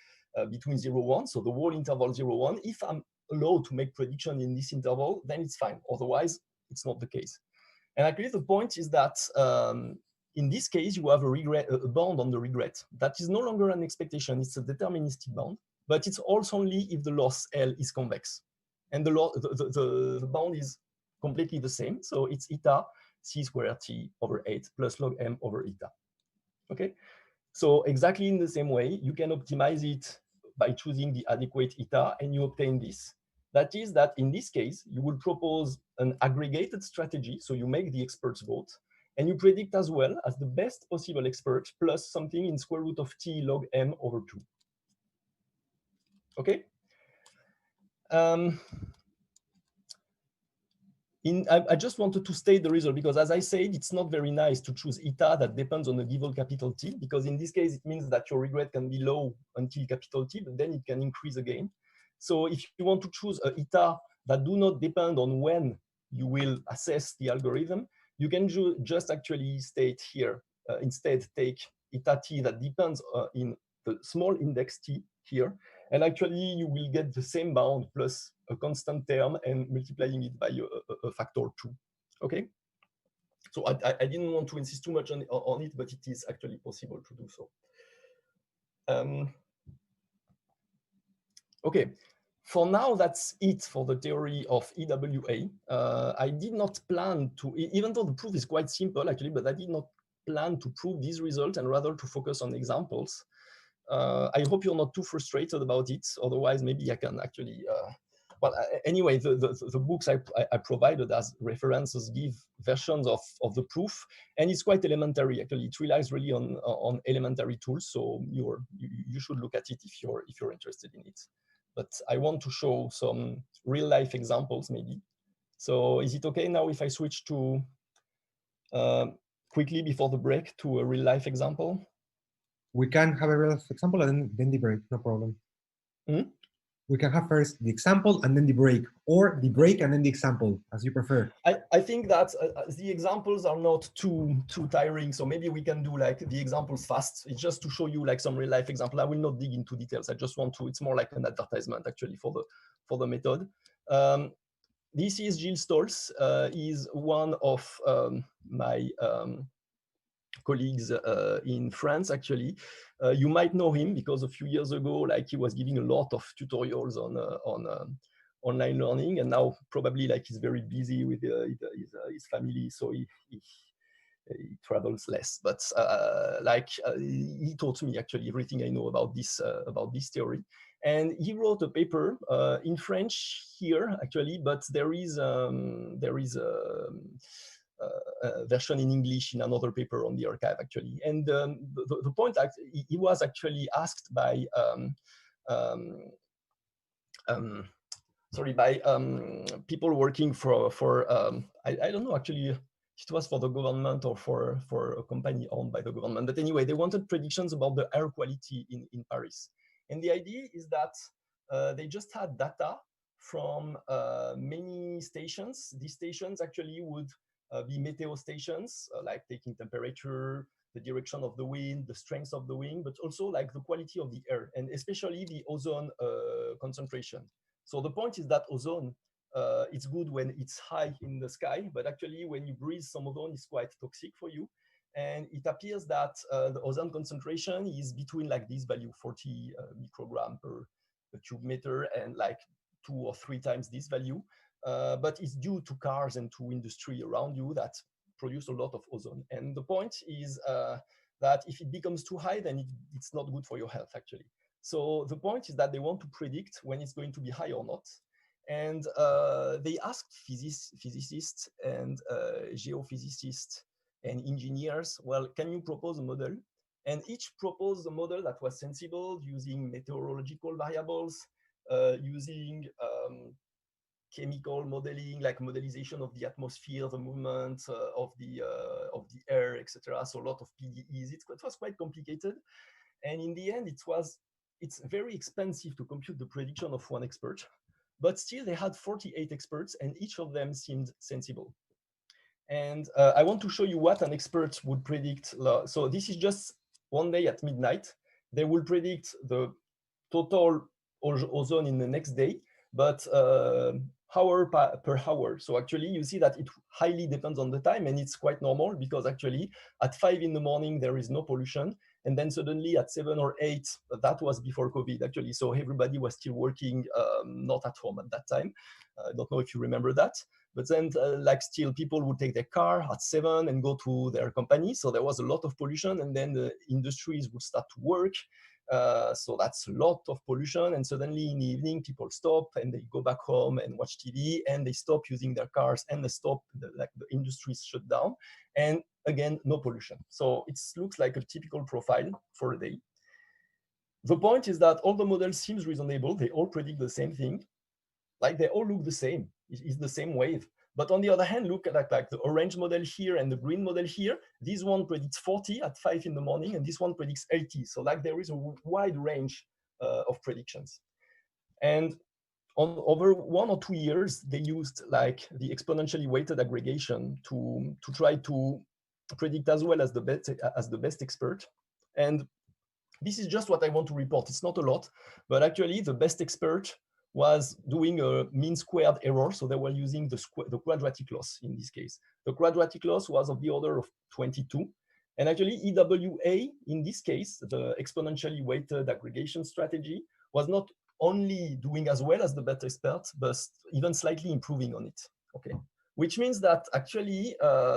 between 0, 1, so the whole interval 0, 1. If I'm allowed to make prediction in this interval, then it's fine. Otherwise, it's not the case. And actually, the point is that in this case, you have a bound on the regret. That is no longer an expectation. It's a deterministic bound, but it's also only if the loss L is convex. And the bound is completely the same. So it's eta c squared t over 8 plus log m over eta. Okay, so exactly in the same way, you can optimize it by choosing the adequate eta, and you obtain this. That is that in this case, you will propose an aggregated strategy. So you make the experts vote, and you predict as well as the best possible expert plus something in square root of t log m over 2. Okay? I just wanted to state the result because, as I said, it's not very nice to choose eta that depends on a given capital T, because in this case, it means that your regret can be low until capital T, but then it can increase again. So if you want to choose a eta that do not depend on when you will assess the algorithm, you can just actually state here, instead take eta t that depends in the small index t here, and actually you will get the same bound plus a constant term and multiplying it by a factor 2. Okay, so I didn't want to insist too much on it, but it is actually possible to do so. Okay, for now, that's it for the theory of EWA. I did not plan to, even though the proof is quite simple actually, but I did not plan to prove these results and rather to focus on examples. I hope you're not too frustrated about it. Otherwise, maybe I can actually, anyway, the books I provided as references give versions of the proof, and it's quite elementary actually. It relies really on elementary tools, so you should look at it if you're interested in it. But I want to show some real life examples maybe. So is it okay now if I switch to quickly before the break to a real life example? We can have a real life example and then the break, no problem. Mm-hmm. We can have first the example and then the break, or the break and then the example, as you prefer. I think that the examples are not too tiring, so maybe we can do like the examples fast. It's just to show you like some real life example. I will not dig into details. I just want to. It's more like an advertisement actually for the method. This is Gilles Stolz. He's one of my colleagues in France actually. You might know him because a few years ago, like he was giving a lot of tutorials online learning, and now probably like he's very busy with his family, so he travels less. But he taught me actually everything I know about this theory. And he wrote a paper in French here actually, but there is a version in English in another paper on the archive actually. And the point, he was actually asked by people working for I don't know actually. It was for the government or for a company owned by the government. But anyway, they wanted predictions about the air quality in Paris. And the idea is that they just had data from many stations. These stations actually would be meteo stations, like taking temperature, the direction of the wind, the strength of the wind, but also like the quality of the air, and especially the ozone concentration. So the point is that ozone, it's good when it's high in the sky, but actually when you breathe some ozone, it's quite toxic for you. And it appears that the ozone concentration is between like this value, 40 microgram per cube meter, and like 2 or 3 times this value. But it's due to cars and to industry around you that produce a lot of ozone. And the point is that if it becomes too high, then it's not good for your health actually. So the point is that they want to predict when it's going to be high or not. And they asked physicists and geophysicists and engineers, well, can you propose a model? And each proposed a model that was sensible, using meteorological variables, using chemical modeling, like modelization of the atmosphere, the movement of the air, etc. So a lot of PDEs. It was quite complicated. And in the end, it's very expensive to compute the prediction of one expert, but still they had 48 experts and each of them seemed sensible. And I want to show you what an expert would predict. So this is just one day at midnight. They will predict the total ozone in the next day, but hour per hour. So actually you see that it highly depends on the time, and it's quite normal because actually at 5 in the morning, there is no pollution. And then suddenly at 7 or 8, that was before COVID actually. So everybody was still working, not at home at that time. I don't know if you remember that. But then like still people would take their car at 7 and go to their company. So there was a lot of pollution, and then the industries would start to work. So that's a lot of pollution. And suddenly in the evening, people stop and they go back home and watch TV, and they stop using their cars, and they stop, the industries shut down. And again, no pollution. So it looks like a typical profile for a day. The point is that all the models seems reasonable. They all predict the same thing. Like they all look the same. It's the same wave. But on the other hand, look at like the orange model here and the green model here. This one predicts 40 at 5 in the morning, and this one predicts 80. So like there is a wide range of predictions. And over 1 or 2 years, they used like the exponentially weighted aggregation to try to predict as well as the best expert. And this is just what I want to report. It's not a lot, but actually the best expert was doing a mean squared error. So they were using the quadratic loss in this case. The quadratic loss was of the order of 22. And actually EWA, in this case, the exponentially weighted aggregation strategy, was not only doing as well as the best expert, but even slightly improving on it, okay? Which means that actually,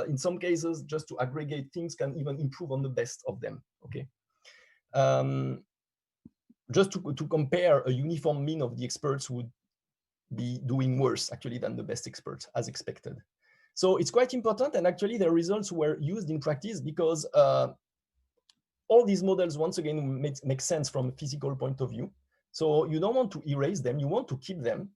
in some cases, just to aggregate things can even improve on the best of them, okay? Just to compare, a uniform mean of the experts would be doing worse actually than the best experts, as expected. So it's quite important, and actually the results were used in practice because all these models, once again, make sense from a physical point of view. So you don't want to erase them, you want to keep them.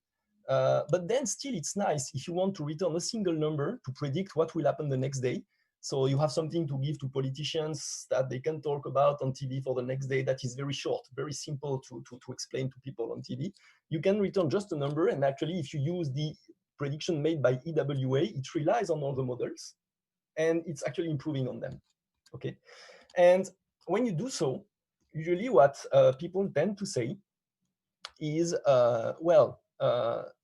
But then still it's nice if you want to return a single number to predict what will happen the next day. So you have something to give to politicians that they can talk about on TV for the next day that is very short, very simple to explain to people on TV. You can return just a number, and actually if you use the prediction made by EWA, it relies on all the models, and it's actually improving on them, okay? And when you do so, usually what people tend to say is, well,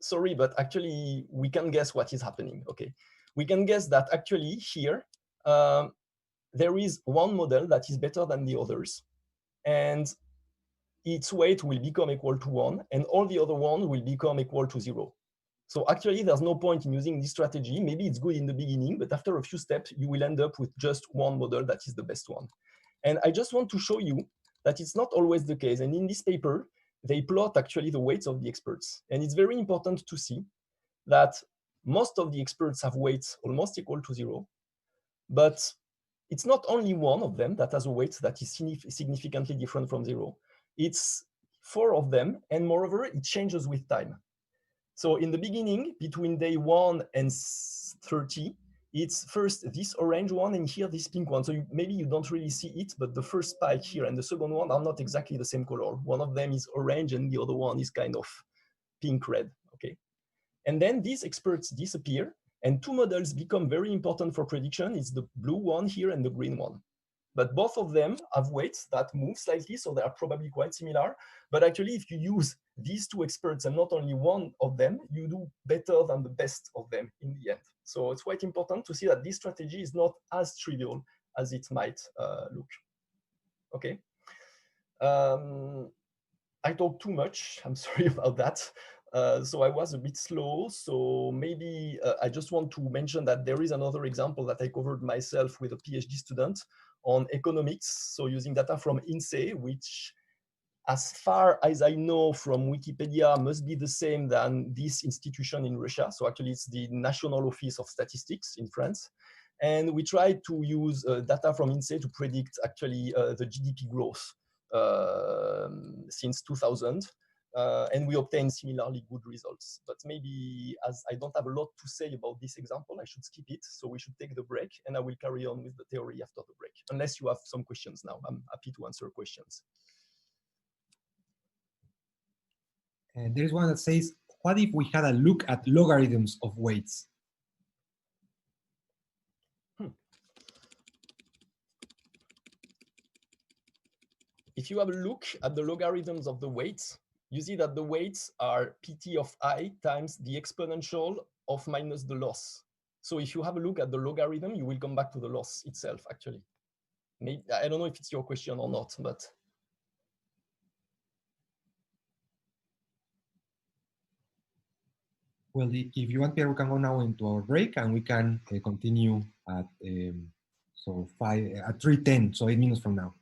sorry, but actually we can guess what is happening, okay? We can guess that actually here, there is one model that is better than the others. And its weight will become equal to 1, and all the other ones will become equal to 0. So actually, there's no point in using this strategy. Maybe it's good in the beginning, but after a few steps, you will end up with just one model that is the best one. And I just want to show you that it's not always the case. And in this paper, they plot actually the weights of the experts. And it's very important to see that most of the experts have weights almost equal to 0, but it's not only one of them that has a weight that is significantly different from 0. It's 4 of them, and moreover, it changes with time. So in the beginning, between day 1 and 30, it's first this orange one and here this pink one. So maybe you don't really see it, but the first spike here and the second one are not exactly the same color. One of them is orange and the other one is kind of pink-red, okay? And then these experts disappear and 2 models become very important for prediction. It's the blue one here and the green one. But both of them have weights that move slightly, so they are probably quite similar. But actually, if you use these 2 experts and not only one of them, you do better than the best of them in the end. So it's quite important to see that this strategy is not as trivial as it might look. Okay. I talked too much. I'm sorry about that. So I was a bit slow. So maybe I just want to mention that there is another example that I covered myself with a PhD student on economics. So using data from INSEE, which as far as I know from Wikipedia must be the same than this institution in Russia. So actually it's the National Office of Statistics in France. And we tried to use data from INSEE to predict actually the GDP growth since 2000. And we obtained similarly good results. But maybe as I don't have a lot to say about this example, I should skip it. So we should take the break and I will carry on with the theory after the break. Unless you have some questions now, I'm happy to answer questions. And there is one that says, what if we had a look at logarithms of weights? If you have a look at the logarithms of the weights, you see that the weights are pt of I times the exponential of minus the loss. So if you have a look at the logarithm, you will come back to the loss itself, actually. Maybe, I don't know if it's your question or not, but. Well, if you want, Pierre, we can go now into our break and we can continue at so 3:10, so 8 minutes from now.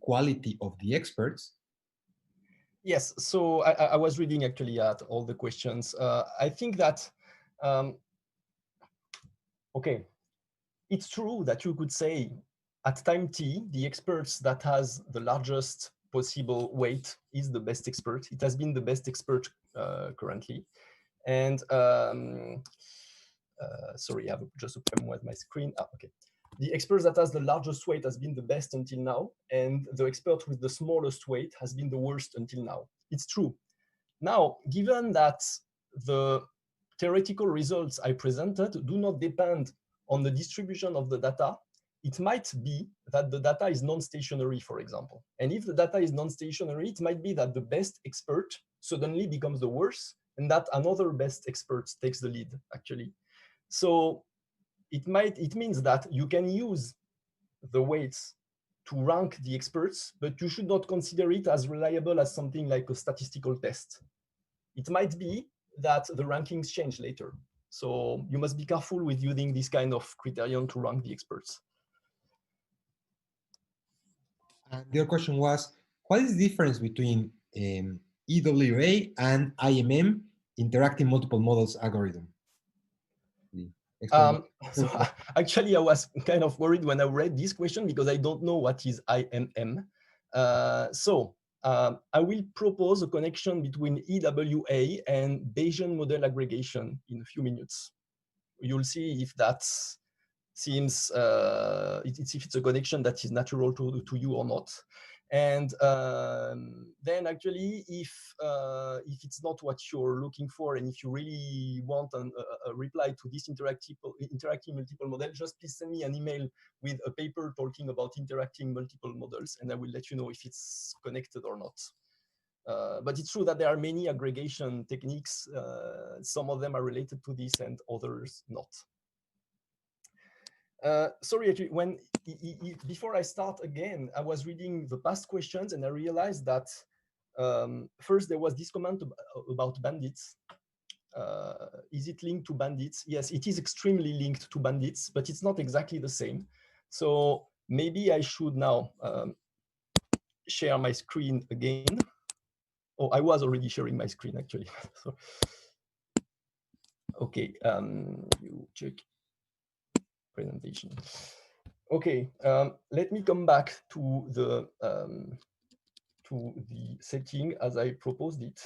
quality of the experts? Yes, so I was reading actually at all the questions. I think that, okay, it's true that you could say at time t, the experts that has the largest possible weight is the best expert. It has been the best expert currently. And sorry, I have just a problem with my screen. Okay. The expert that has the largest weight has been the best until now, and the expert with the smallest weight has been the worst until now. It's true. Now, given that the theoretical results I presented do not depend on the distribution of the data, it might be that the data is non-stationary, for example. And if the data is non-stationary, it might be that the best expert suddenly becomes the worst, and that another best expert takes the lead, actually. So it means that you can use the weights to rank the experts, but you should not consider it as reliable as something like a statistical test. It might be that the rankings change later. So you must be careful with using this kind of criterion to rank the experts. And the other question was, what is the difference between EWA and IMM, interacting multiple models algorithm? So actually, I was kind of worried when I read this question because I don't know what is IMM. I will propose a connection between EWA and Bayesian model aggregation in a few minutes. You'll see if that seems, if it's a connection that is natural to you or not. And then actually, if it's not what you're looking for, and if you really want a reply to this interacting multiple model, just please send me an email with a paper talking about interacting multiple models, and I will let you know if it's connected or not. But it's true that there are many aggregation techniques. Some of them are related to this and others not. Sorry, actually, before I start again, I was reading the past questions and I realized that first there was this comment about bandits. Is it linked to bandits? Yes, it is extremely linked to bandits, but it's not exactly the same. So maybe I should now share my screen again. Oh, I was already sharing my screen actually. So, okay, you check presentation. Okay, let me come back to the setting as I proposed it.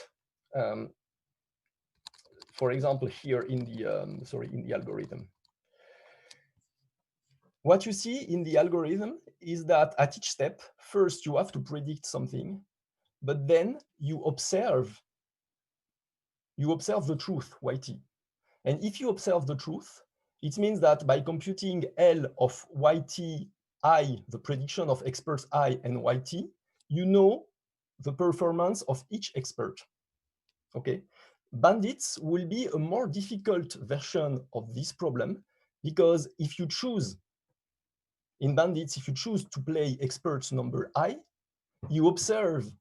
For example, here in the algorithm. What you see in the algorithm is that at each step, first you have to predict something, but then you observe the truth, YT. And if you observe the truth, it means that by computing L of YT I, the prediction of experts I and YT, you know the performance of each expert. Okay, bandits will be a more difficult version of this problem because if you choose in bandits, if you choose to play experts number I, you observe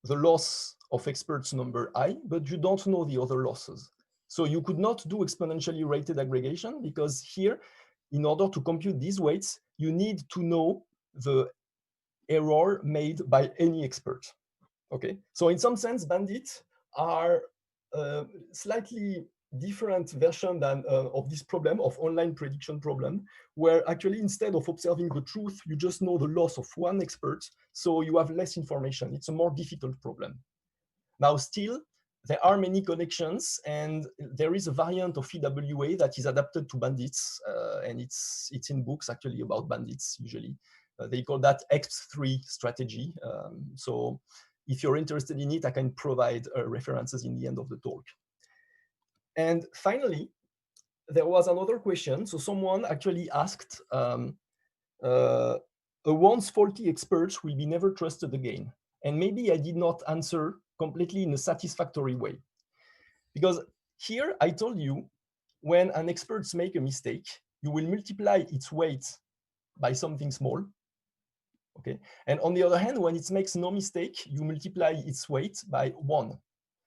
the loss of experts number I, but you don't know the other losses. So you could not do exponentially rated aggregation because here, in order to compute these weights, you need to know the error made by any expert. Okay, so in some sense, bandits are a slightly different version than of this problem, of online prediction problem, where actually instead of observing the truth, you just know the loss of one expert, so you have less information. It's a more difficult problem. Now, still, there are many connections, and there is a variant of EWA that is adapted to bandits, and it's in books actually about bandits usually. They call that X3 strategy. So if you're interested in it, I can provide references in the end of the talk. And finally, there was another question. So someone actually asked, a once faulty expert will be never trusted again. And maybe I did not answer completely in a satisfactory way. Because here I told you, when an expert makes a mistake, you will multiply its weight by something small. Okay. And on the other hand, when it makes no mistake, you multiply its weight by 1.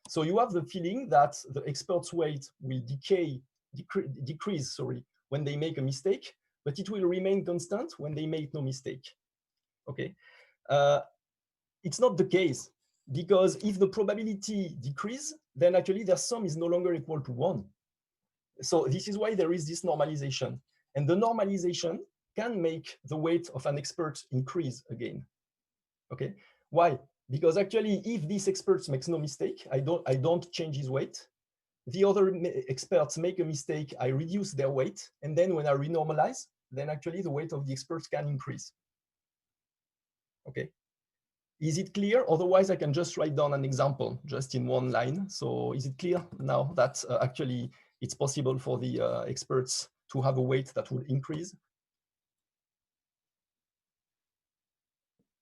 So you have the feeling that the expert's weight will decrease, when they make a mistake, but it will remain constant when they make no mistake. Okay. It's not the case, because if the probability decrease, then actually their sum is no longer equal to 1. So this is why there is this normalization. And the normalization can make the weight of an expert increase again. Okay, why? Because actually, if this expert makes no mistake, I don't change his weight. The other experts make a mistake, I reduce their weight, and then when I renormalize, then actually the weight of the experts can increase. Okay, is it clear? Otherwise, I can just write down an example just in one line. So is it clear now that actually it's possible for the experts to have a weight that will increase?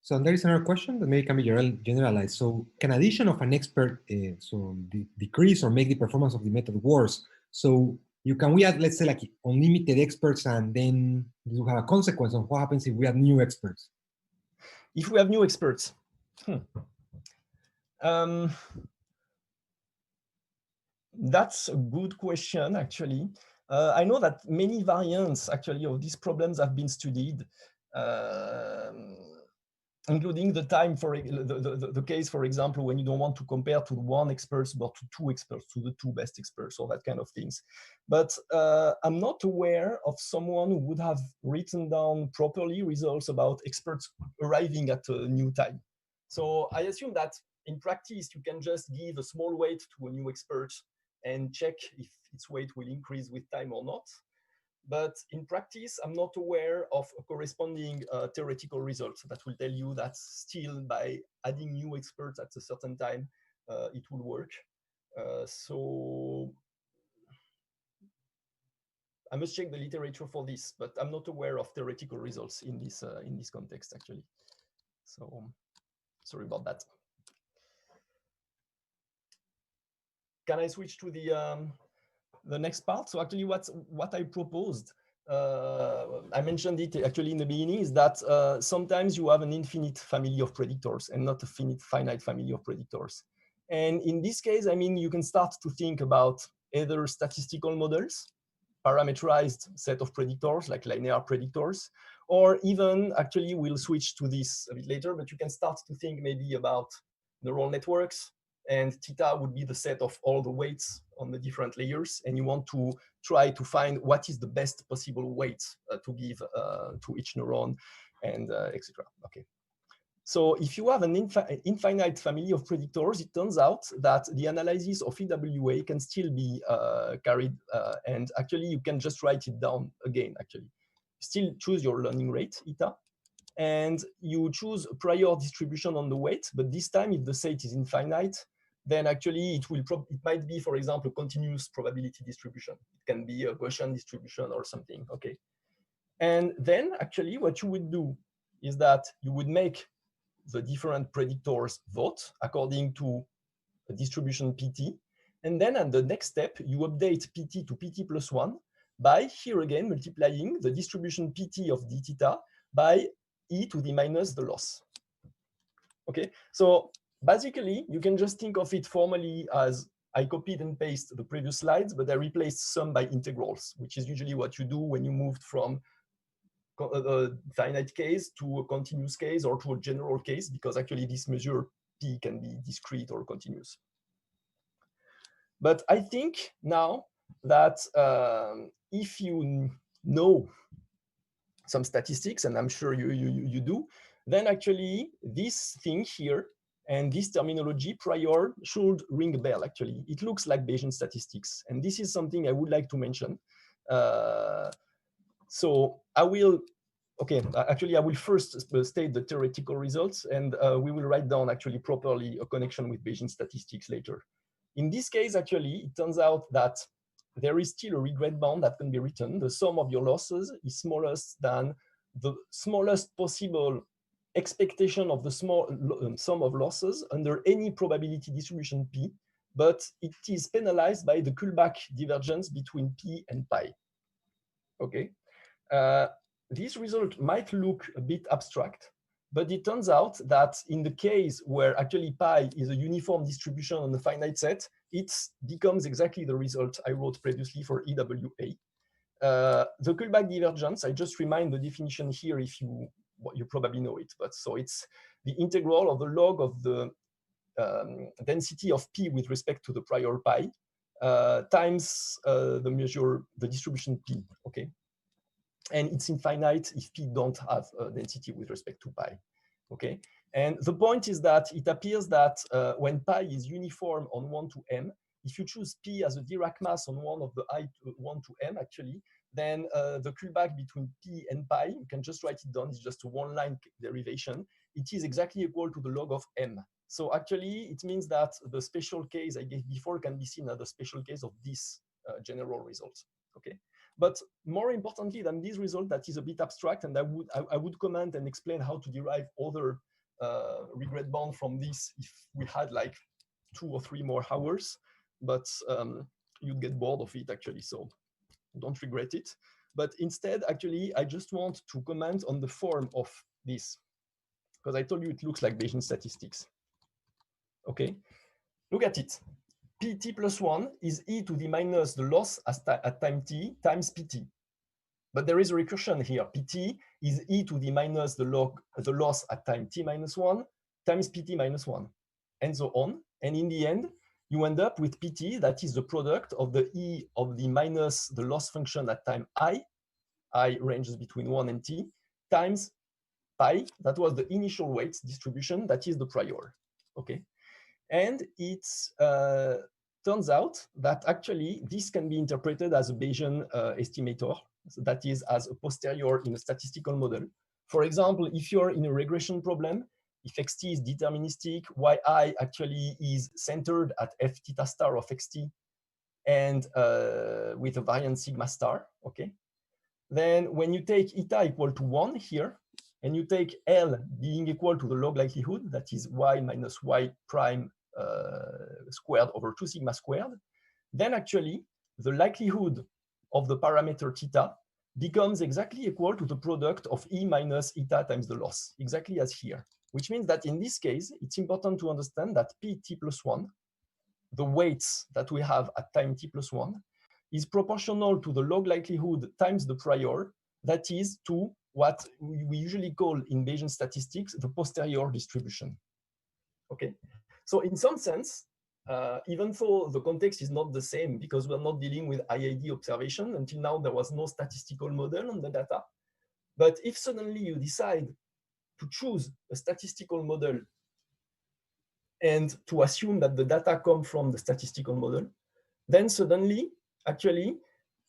So there is another question that maybe can be generalized. So can addition of an expert decrease or make the performance of the method worse? So can we add, let's say, like unlimited experts, and then this will have a consequence on what happens if we add new experts? If we have new experts, that's a good question, actually. I know that many variants, actually, of these problems have been studied, including the time for the case, for example, when you don't want to compare to one expert, but to two experts, to the two best experts, or that kind of things. But I'm not aware of someone who would have written down properly results about experts arriving at a new time. So I assume that in practice, you can just give a small weight to a new expert and check if its weight will increase with time or not. But in practice, I'm not aware of a corresponding theoretical result that will tell you that still by adding new experts at a certain time, it will work. So I must check the literature for this, but I'm not aware of theoretical results in this context, actually. So sorry about that. Can I switch to the next part? So actually what I proposed, I mentioned it actually in the beginning, is that sometimes you have an infinite family of predictors and not a finite family of predictors. And in this case, I mean, you can start to think about either statistical models, parameterized set of predictors like linear predictors, or even, actually we'll switch to this a bit later, but you can start to think maybe about neural networks, and theta would be the set of all the weights on the different layers, and you want to try to find what is the best possible weight to give to each neuron, and etc. Okay. So if you have an infinite family of predictors, it turns out that the analysis of EWA can still be carried, and actually you can just write it down again, actually. Still choose your learning rate, eta, and you choose a prior distribution on the weight, but this time if the set is infinite, then actually it might be, for example, a continuous probability distribution. It can be a Gaussian distribution or something, okay? And then actually what you would do is that you would make the different predictors vote according to a distribution PT. And then at the next step, you update PT to PT plus 1 by, here again, multiplying the distribution PT of d theta by e to the minus the loss. Okay, so basically, you can just think of it formally as I copied and pasted the previous slides, but I replaced sum by integrals, which is usually what you do when you moved from a finite case to a continuous case or to a general case, because actually this measure P can be discrete or continuous. But I think now that if you know some statistics, and I'm sure you do, then actually this thing here and this terminology prior should ring a bell, actually. It looks like Bayesian statistics. And this is something I would like to mention. So I will, okay, actually I will first state the theoretical results, and we will write down actually properly a connection with Bayesian statistics later. In this case, actually, it turns out that there is still a regret bound that can be written. The sum of your losses is smallest than the smallest possible expectation of the sum of losses under any probability distribution P, but it is penalized by the Kullback divergence between P and pi. Okay. This result might look a bit abstract, but it turns out that in the case where actually pi is a uniform distribution on a finite set, it becomes exactly the result I wrote previously for EWA. The Kullback divergence, I just remind the definition here if you well, you probably know it, but so it's the integral of the log of the density of P with respect to the prior pi times the distribution P, okay? And it's infinite if P don't have a density with respect to pi, okay? And the point is that it appears that when pi is uniform on 1 to m, if you choose P as a Dirac mass on one of the I 1 to m, actually, then the Kullback between P and pi, you can just write it down, it's just a one-line derivation. It is exactly equal to the log of m. So actually, it means that the special case I gave before can be seen as the special case of this general result, okay? But more importantly than this result, that is a bit abstract, and I would comment and explain how to derive other regret bound from this if we had like 2 or 3 more hours, but you'd get bored of it actually, so don't regret it. But instead, actually, I just want to comment on the form of this, because I told you it looks like Bayesian statistics. Okay, look at it. Pt plus 1 is e to the minus the loss at time t times pt. But there is a recursion here. Pt is e to the minus the loss at time t minus 1 times pt minus 1, and so on. And in the end, you end up with pt that is the product of the e of the minus the loss function at time I ranges between 1 and t, times pi, that was the initial weight distribution, that is the prior, okay? And it turns out that actually this can be interpreted as a Bayesian estimator, so that is as a posterior in a statistical model. For example, if you're in a regression problem, if xt is deterministic, yi actually is centered at f theta star of xt and with a variance sigma star, okay? Then when you take eta equal to 1 here, and you take L being equal to the log likelihood, that is y minus y prime squared over 2 sigma squared, then actually the likelihood of the parameter theta becomes exactly equal to the product of E minus eta times the loss, exactly as here. Which means that in this case, it's important to understand that Pt plus 1, the weights that we have at time t plus 1, is proportional to the log likelihood times the prior, that is to what we usually call in Bayesian statistics the posterior distribution. Okay, so in some sense, even though the context is not the same because we're not dealing with IID observation, until now there was no statistical model on the data. But if suddenly you decide to choose a statistical model and to assume that the data come from the statistical model, then suddenly, actually,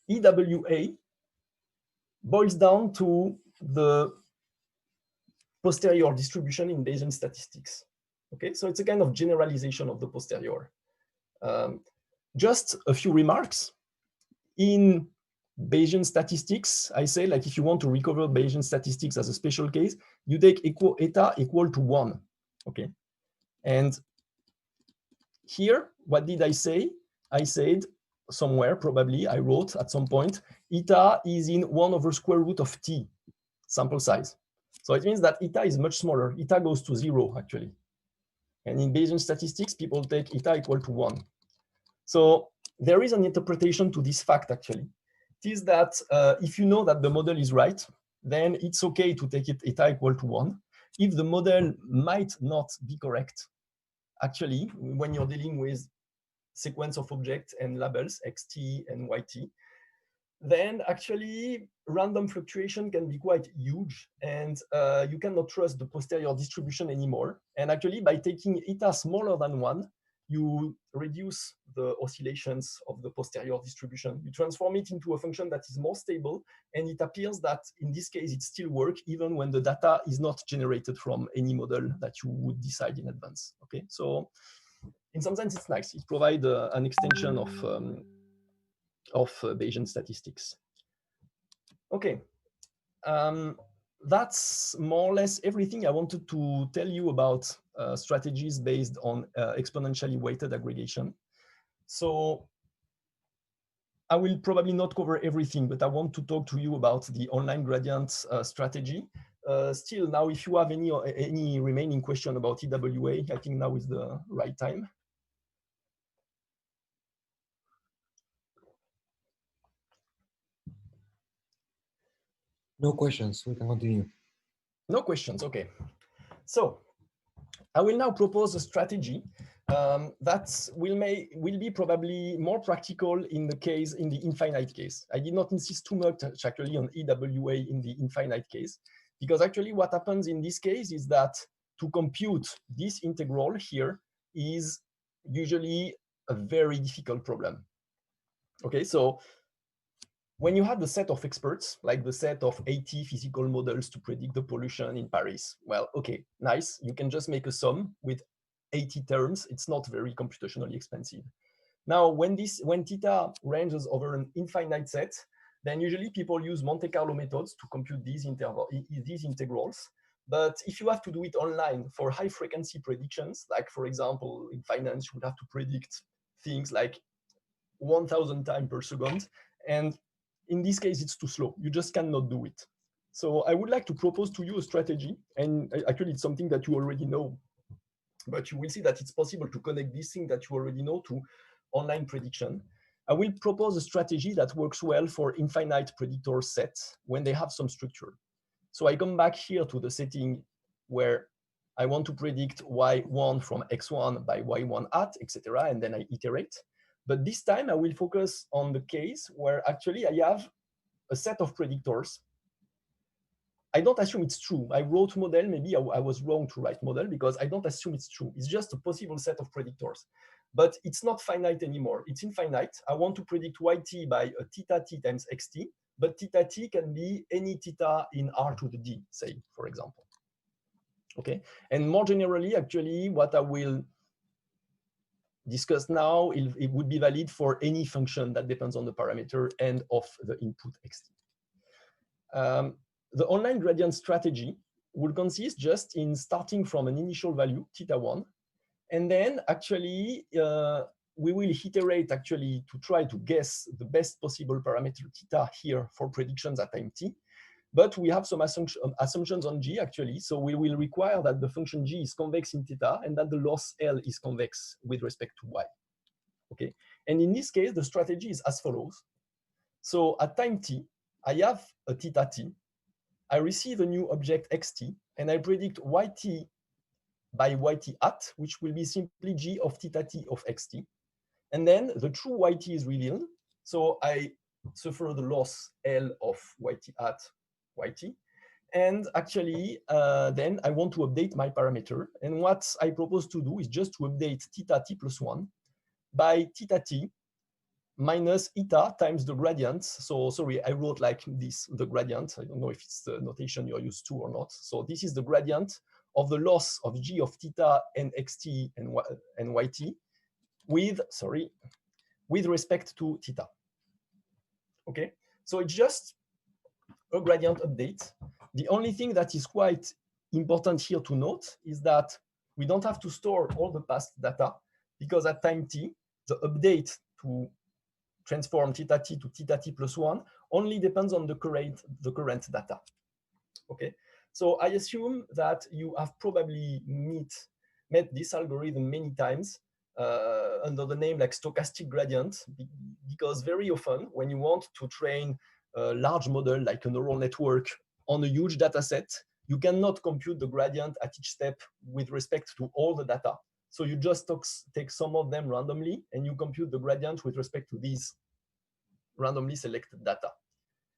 EWA boils down to the posterior distribution in Bayesian statistics. Okay, so it's a kind of generalization of the posterior. Just a few remarks. In Bayesian statistics, I say, like, if you want to recover Bayesian statistics as a special case, you take eta equal to 1. Okay, and here, what did I say? I said somewhere, probably, I wrote at some point, eta is in 1 over square root of t, sample size. So it means that eta is much smaller. Eta goes to 0, actually. And in Bayesian statistics, people take eta equal to 1. So there is an interpretation to this fact, actually. It is that if you know that the model is right, then it's okay to take it eta equal to 1. If the model might not be correct, actually, when you're dealing with sequence of objects and labels, xt and yt, then actually random fluctuation can be quite huge, and you cannot trust the posterior distribution anymore. And actually, by taking eta smaller than 1, you reduce the oscillations of the posterior distribution. You transform it into a function that is more stable, and it appears that in this case, it still works even when the data is not generated from any model that you would decide in advance. Okay, so in some sense, it's nice. It provides an extension of Bayesian statistics. Okay, that's more or less everything I wanted to tell you about strategies based on exponentially weighted aggregation. So I will probably not cover everything, but I want to talk to you about the online gradient strategy. Still, now, if you have any remaining question about EWA, I think now is the right time. No questions, we can continue. No questions, okay. So I will now propose a strategy that will be probably more practical in the infinite case. I did not insist too much actually on EWA in the infinite case, because actually what happens in this case is that to compute this integral here is usually a very difficult problem. Okay, so when you have the set of experts, like the set of 80 physical models to predict the pollution in Paris, well, okay, nice. You can just make a sum with 80 terms. It's not very computationally expensive. Now, when theta ranges over an infinite set, then usually people use Monte Carlo methods to compute these integrals. But if you have to do it online for high frequency predictions, like for example, in finance, you would have to predict things like 1,000 times per second. And in this case, it's too slow. You just cannot do it. So I would like to propose to you a strategy. And actually, it's something that you already know. But you will see that it's possible to connect this thing that you already know to online prediction. I will propose a strategy that works well for infinite predictor sets when they have some structure. So I come back here to the setting where I want to predict y1 from x1 by y1 at, etc. And then I iterate. But this time I will focus on the case where actually I have a set of predictors. I don't assume it's true. I wrote model, maybe I was wrong to write model because I don't assume it's true. It's just a possible set of predictors. But it's not finite anymore. It's infinite. I want to predict yt by a theta t times xt, but theta t can be any theta in r to the d, say, for example. Okay, and more generally, actually, what I will discuss now, it would be valid for any function that depends on the parameter and of the input xt. The online gradient strategy will consist just in starting from an initial value, theta1, and then actually we will iterate actually to try to guess the best possible parameter theta here for predictions at time t. But we have some assumptions on g actually, so we will require that the function g is convex in theta and that the loss L is convex with respect to y. Okay, and in this case, the strategy is as follows. So at time t, I have a theta t, I receive a new object xt, and I predict yt by yt at, which will be simply g of theta t of xt. And then the true yt is revealed. So I suffer the loss L of yt at yt. And actually, then I want to update my parameter. And what I propose to do is just to update theta t plus 1 by theta t minus eta times the gradient. So sorry, I wrote like this, the gradient. I don't know if it's the notation you're used to or not. So this is the gradient of the loss of g of theta and xt and yt with respect to theta. Okay, so it's just a gradient update. The only thing that is quite important here to note is that we don't have to store all the past data, because at time t, the update to transform theta t to theta t plus 1 only depends on the current data. Okay, so I assume that you have probably met this algorithm many times under the name like stochastic gradient, because very often when you want to train a large model like a neural network on a huge data set, you cannot compute the gradient at each step with respect to all the data. So you just take some of them randomly and you compute the gradient with respect to these randomly selected data.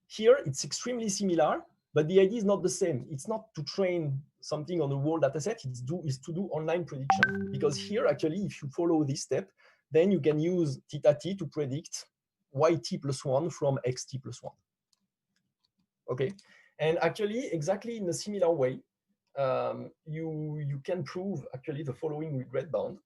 Here, it's extremely similar, but the idea is not the same. It's not to train something on a whole data set, it's to do online prediction. Because here, actually, if you follow this step, then you can use theta t to predict yt plus 1 from xt plus 1. Okay, and actually, exactly in a similar way, you can prove actually the following regret bound.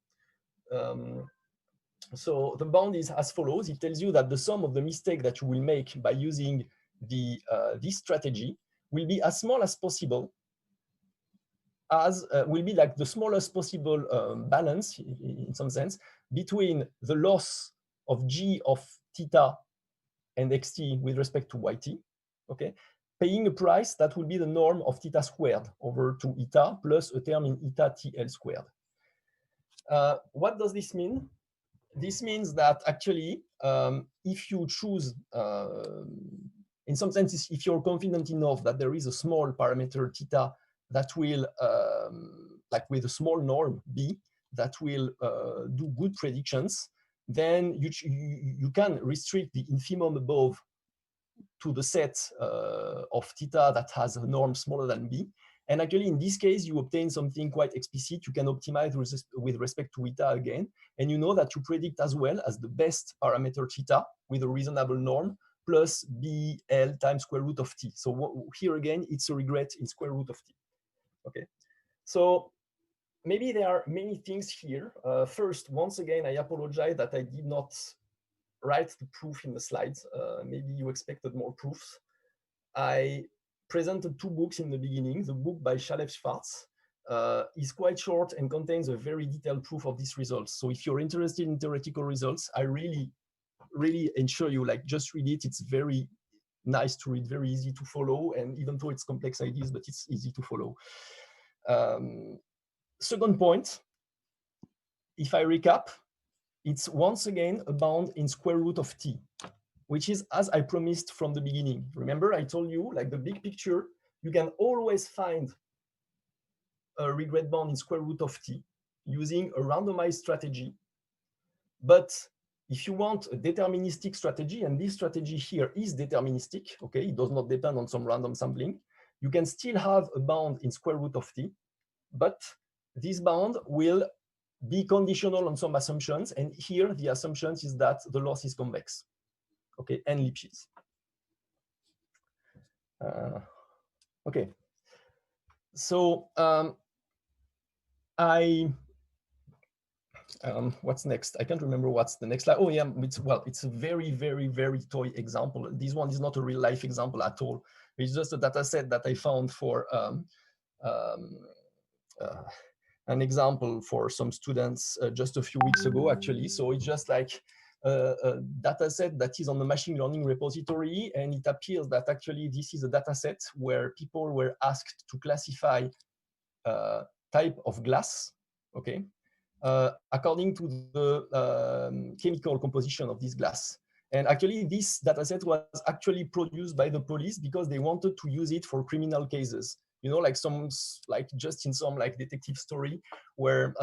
So the bound is as follows. It tells you that the sum of the mistake that you will make by using this strategy will be as small as possible, as will be like the smallest possible balance in some sense between the loss of g of theta and xt with respect to yt, okay, paying a price that will be the norm of theta squared over 2 eta plus a term in eta tl squared. What does this mean? This means that actually, if you choose, in some sense, if you're confident enough that there is a small parameter theta that will, like with a small norm B, that will do good predictions, then you can restrict the infimum above to the set of theta that has a norm smaller than B. And actually, in this case, you obtain something quite explicit. You can optimize with respect to eta again. And you know that you predict as well as the best parameter theta with a reasonable norm plus BL times square root of T. So here again, it's a regret in square root of T. Okay. So maybe there are many things here. First, once again, I apologize that I did not write the proof in the slides. Maybe you expected more proofs. I presented 2 books in the beginning. The book by Shalev-Schwartz is quite short and contains a very detailed proof of these results. So if you're interested in theoretical results, I really ensure you like just read it. It's very nice to read, very easy to follow, and even though it's complex ideas, but it's easy to follow. Second point, if I recap, it's once again a bound in square root of T, which is as I promised from the beginning. Remember, I told you, like the big picture, you can always find a regret bound in square root of T using a randomized strategy. But if you want a deterministic strategy, and this strategy here is deterministic, okay, it does not depend on some random sampling, you can still have a bound in square root of T, but this bound will be conditional on some assumptions. And here the assumption is that the loss is convex. Okay, and Lipschitz. Okay. So what's next? I can't remember what's the next slide. Oh yeah, it's a very, very, very toy example. This one is not a real life example at all. It's just a data set that I found for an example for some students just a few weeks ago, actually. So it's just like a data set that is on the machine learning repository, and it appears that actually this is a data set where people were asked to classify type of glass, okay, according to the chemical composition of this glass. And actually, this data set was actually produced by the police because they wanted to use it for criminal cases. You know, like just in some like detective story where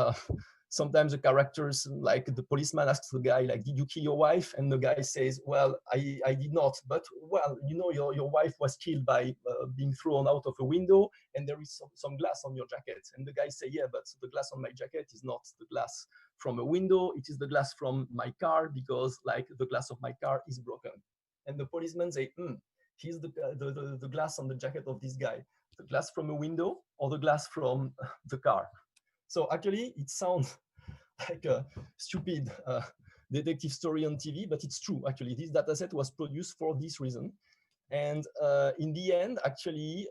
sometimes the characters, like the policeman asks the guy, like, did you kill your wife? And the guy says, well, I did not. But, well, you know, your wife was killed by being thrown out of a window, and there is some glass on your jacket. And the guy say, yeah, but the glass on my jacket is not the glass from a window. It is the glass from my car because, like, the glass of my car is broken. And the policeman say, here's the glass on the jacket of this guy. The glass from a window or the glass from the car? So actually, it sounds like a stupid detective story on TV, but it's true. Actually, this dataset was produced for this reason. And in the end, actually,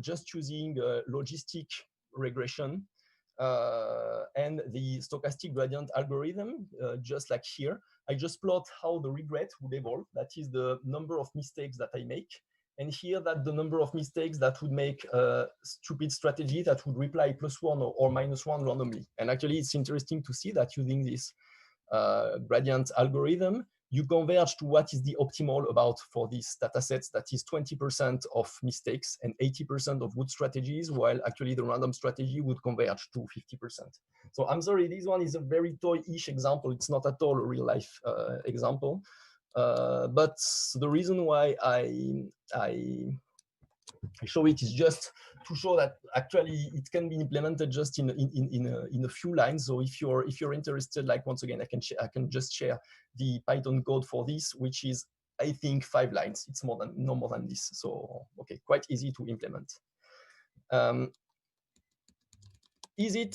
just using logistic regression and the stochastic gradient algorithm, just like here, I just plot how the regret would evolve. That is the number of mistakes that I make. And here that the number of mistakes that would make a stupid strategy that would reply +1 or -1 randomly. And actually, it's interesting to see that using this gradient algorithm, you converge to what is the optimal about for these data sets. That is 20% of mistakes and 80% of good strategies, while actually the random strategy would converge to 50%. So I'm sorry, this one is a very toy-ish example. It's not at all a real life example. But the reason why I show it is just to show that actually it can be implemented just in a few lines. So if you're interested, like once again, I can just share the Python code for this, which is I think 5 lines. It's no more than this. So okay, quite easy to implement. Is it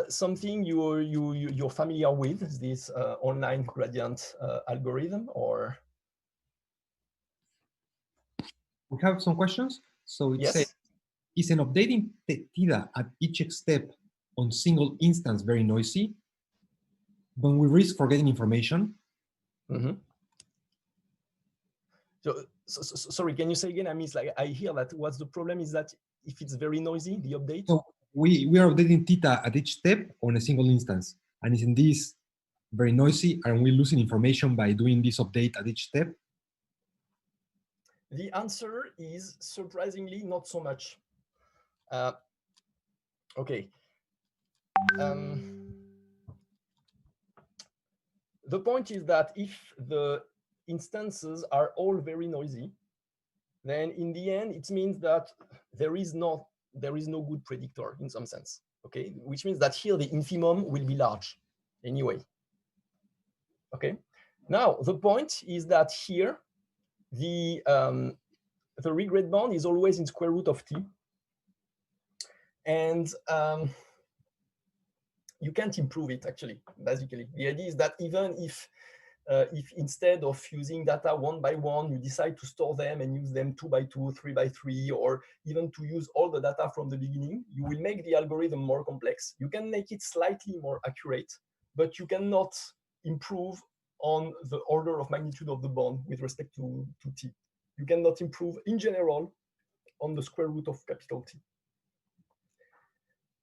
something you're familiar with, this online gradient algorithm, or? We have some questions. So it says, Yes. is an updating theta at each step on single instance very noisy? When we risk forgetting information? Mm-hmm. So, sorry, can you say again? I mean, it's like I hear that what's the problem is that if it's very noisy, the update? So we are updating theta at each step on a single instance. And isn't this very noisy? Are we losing information by doing this update at each step? The answer is surprisingly not so much. Okay. The point is that if the instances are all very noisy, then in the end, it means that there is no good predictor in some sense, okay? Which means that here the infimum will be large anyway, okay? Now, the point is that here, the regret bound is always in square root of t. And you can't improve it, actually, basically. The idea is that even if instead of using data one by one, you decide to store them and use them 2 by 2, 3 by 3, or even to use all the data from the beginning, you will make the algorithm more complex. You can make it slightly more accurate, but you cannot improve on the order of magnitude of the bound with respect to t. You cannot improve in general on the square root of capital T.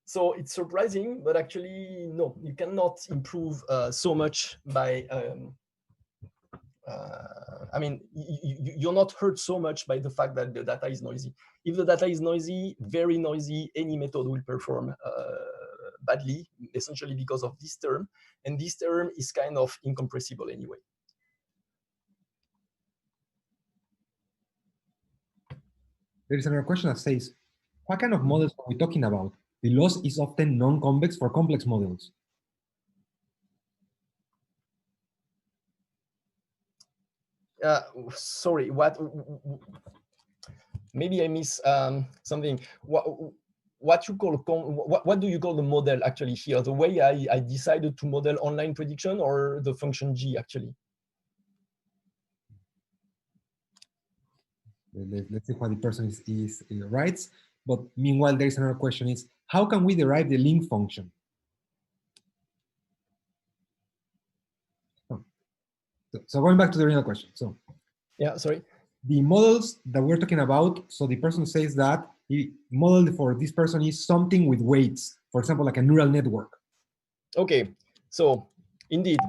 So it's surprising, but actually, no, you cannot improve so much by, I mean, you're not hurt so much by the fact that the data is noisy. If the data is noisy, very noisy, any method will perform badly, essentially because of this term. And this term is kind of incompressible anyway. There is another question that says, what kind of models are we talking about? The loss is often non-convex for complex models. Sorry, what? Maybe I miss something. What you call what do you call the model actually here? The way I decided to model online prediction, or the function G actually? Let's see what the person writes. But meanwhile, there is another question: is how can we derive the link function? Oh. So going back to the original question. So yeah, sorry. The models that we're talking about. So the person says that the model for this person is something with weights, for example, like a neural network. Okay, so indeed,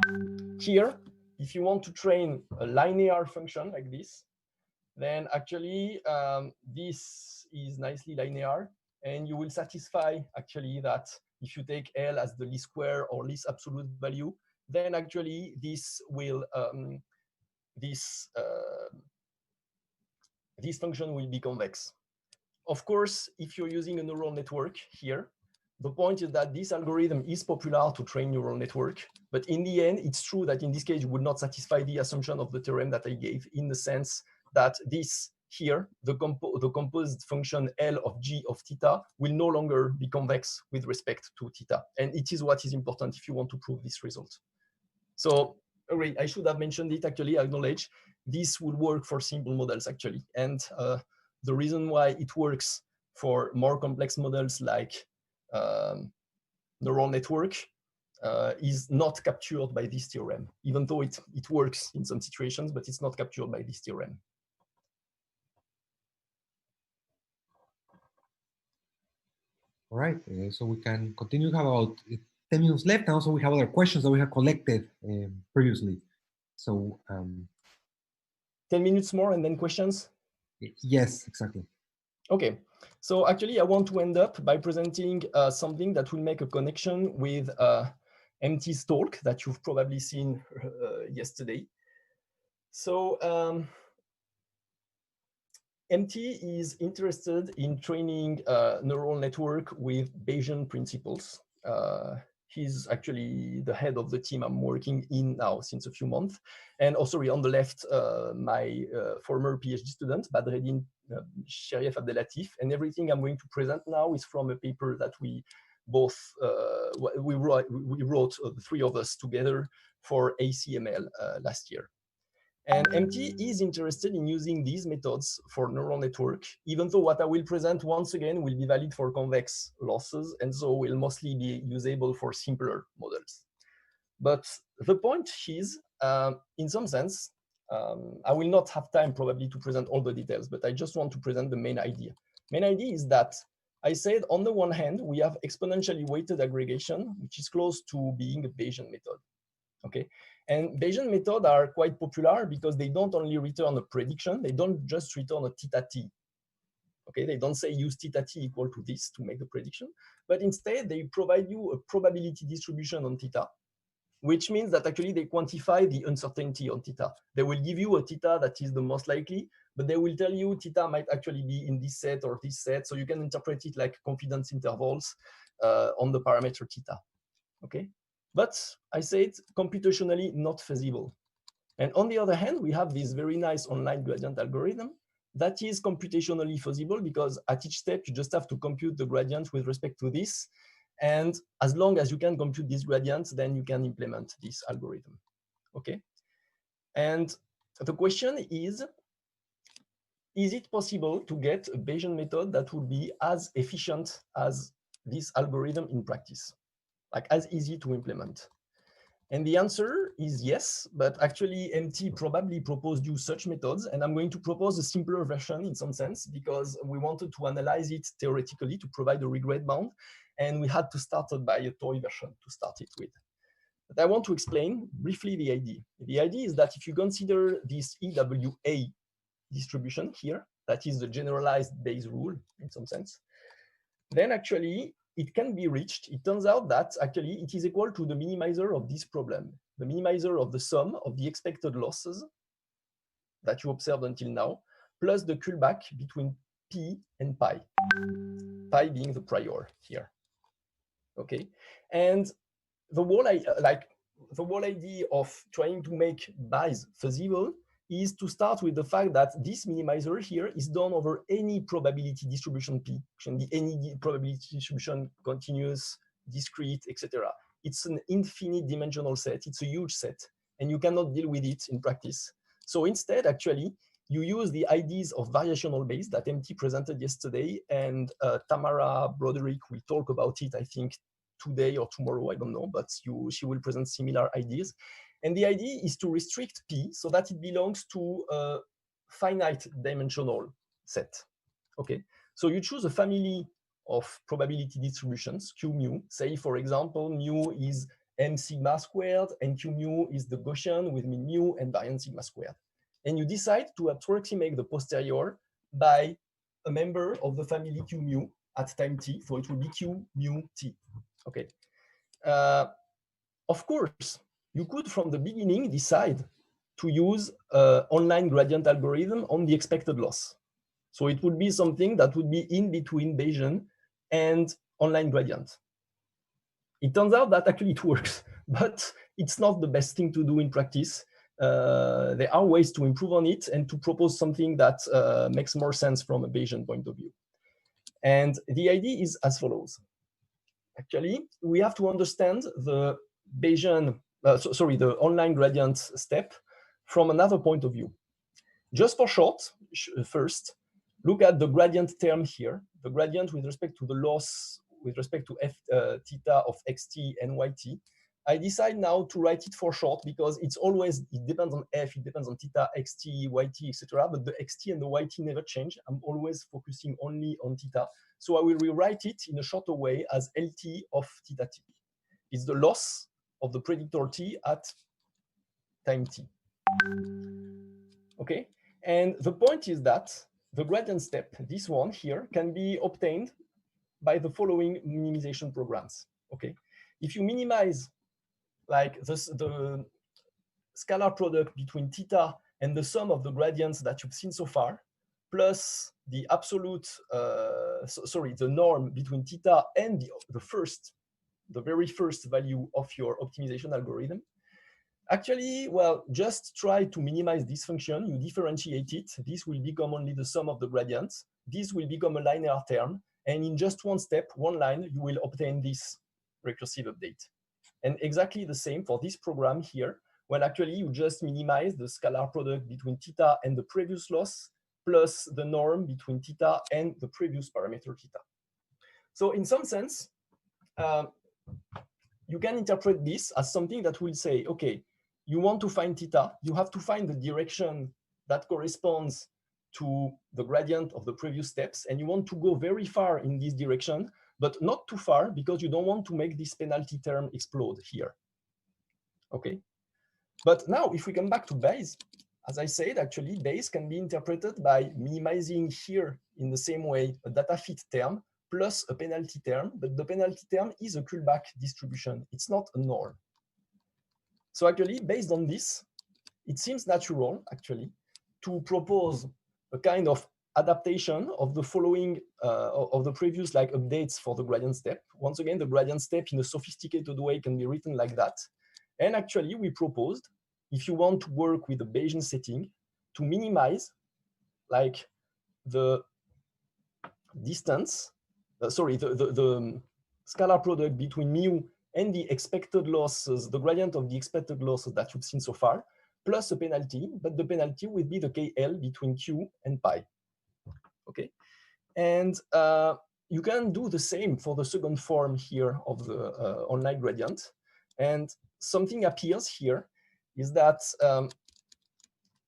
here, if you want to train a linear function like this, then actually this is nicely linear, and you will satisfy actually that if you take L as the least square or least absolute value, then actually this will this function will be convex. Of course, if you're using a neural network here, the point is that this algorithm is popular to train neural network, but in the end, it's true that in this case, you would not satisfy the assumption of the theorem that I gave, in the sense that this here, the composed function L of G of theta will no longer be convex with respect to theta. And it is what is important if you want to prove this result. So I should have mentioned it actually, I acknowledge. This will work for simple models actually. And the reason why it works for more complex models like neural network is not captured by this theorem, even though it works in some situations, but it's not captured by this theorem. All right, so we can continue. We have about 10 minutes left, and also we have other questions that we have collected previously. So 10 minutes more and then questions? Yes, exactly. Okay, so actually I want to end up by presenting something that will make a connection with MT's talk that you've probably seen yesterday. So MT is interested in training a neural network with Bayesian principles. He's actually the head of the team I'm working in now since a few months. And oh, sorry, on the left, my former PhD student, Badreddin Sherif Abdelatif. And everything I'm going to present now is from a paper that we both, we wrote, the three of us together for ACML last year. And MT is interested in using these methods for neural network, even though what I will present once again will be valid for convex losses, and so will mostly be usable for simpler models. But the point is, in some sense, I will not have time probably to present all the details, but I just want to present the main idea. Main idea is that I said on the one hand, we have exponentially weighted aggregation, which is close to being a Bayesian method. Okay, and Bayesian methods are quite popular because they don't only return a prediction, they don't just return a theta t. Okay, they don't say use theta t equal to this to make the prediction, but instead they provide you a probability distribution on theta, which means that actually they quantify the uncertainty on theta. They will give you a theta that is the most likely, but they will tell you theta might actually be in this set or this set, so you can interpret it like confidence intervals on the parameter theta. Okay, but I say it's computationally not feasible. And on the other hand, we have this very nice online gradient algorithm that is computationally feasible, because at each step, you just have to compute the gradient with respect to this. And as long as you can compute these gradients, then you can implement this algorithm. Okay. And the question is it possible to get a Bayesian method that would be as efficient as this algorithm in practice, like as easy to implement? And the answer is yes, but actually MT probably proposed you such methods, and I'm going to propose a simpler version in some sense, because we wanted to analyze it theoretically to provide a regret bound, and we had to start it by a toy version to start it with. But I want to explain briefly the idea. The idea is that if you consider this EWA distribution here, that is the generalized Bayes rule in some sense, then actually it can be reached. It turns out that actually it is equal to the minimizer of this problem, the minimizer of the sum of the expected losses that you observed until now, plus the callback between P and pi, pi being the prior here. Okay, and the whole idea of trying to make Bayes feasible is to start with the fact that this minimizer here is done over any probability distribution P. It can be any probability distribution, continuous, discrete, etc. It's an infinite dimensional set. It's a huge set, and you cannot deal with it in practice. So instead, actually, you use the ideas of variational Bayes that MT presented yesterday, and Tamara Broderick will talk about it, I think, today or tomorrow, I don't know, but she will present similar ideas. And the idea is to restrict P so that it belongs to a finite dimensional set. Okay, so you choose a family of probability distributions, Q mu. Say, for example, mu is m sigma squared, and Q mu is the Gaussian with min mu and variance sigma squared. And you decide to approximate the posterior by a member of the family Q mu at time t, so it will be Q mu t. Okay. Of course, you could from the beginning decide to use online gradient algorithm on the expected loss. So it would be something that would be in between Bayesian and online gradient. It turns out that actually it works, but it's not the best thing to do in practice. There are ways to improve on it and to propose something that makes more sense from a Bayesian point of view. And the idea is as follows. Actually, we have to understand the Bayesian, the online gradient step from another point of view. Just for short, first, look at the gradient term here, the gradient with respect to the loss with respect to f theta of xt and yt. I decide now to write it for short because it depends on f, it depends on theta, xt, yt, etc. But the xt and the yt never change. I'm always focusing only on theta. So I will rewrite it in a shorter way as lt of theta t. It's the loss of the predictor t at time t. Okay, and the point is that the gradient step, this one here, can be obtained by the following minimization programs. Okay, if you minimize like this, the scalar product between theta and the sum of the gradients that you've seen so far, plus the absolute, the norm between theta and the very first value of your optimization algorithm. Actually, well, just try to minimize this function. You differentiate it. This will become only the sum of the gradients. This will become a linear term. And in just one step, one line, you will obtain this recursive update. And exactly the same for this program here. Well, actually, you just minimize the scalar product between theta and the previous loss, plus the norm between theta and the previous parameter theta. So in some sense, you can interpret this as something that will say, okay, you want to find theta, you have to find the direction that corresponds to the gradient of the previous steps, and you want to go very far in this direction, but not too far because you don't want to make this penalty term explode here. Okay, but now if we come back to Bayes, as I said, actually, Bayes can be interpreted by minimizing here in the same way a data fit term plus a penalty term, but the penalty term is a Kullback distribution. It's not a norm. So actually, based on this, it seems natural, actually, to propose a kind of adaptation of the following, of the previous like updates for the gradient step. Once again, the gradient step in a sophisticated way can be written like that. And actually, we proposed, if you want to work with a Bayesian setting, to minimize like the distance, the scalar product between mu and the expected losses, the gradient of the expected losses that you've seen so far, plus a penalty, but the penalty will be the KL between Q and pi. Okay, and you can do the same for the second form here of the online gradient. And something appears here is that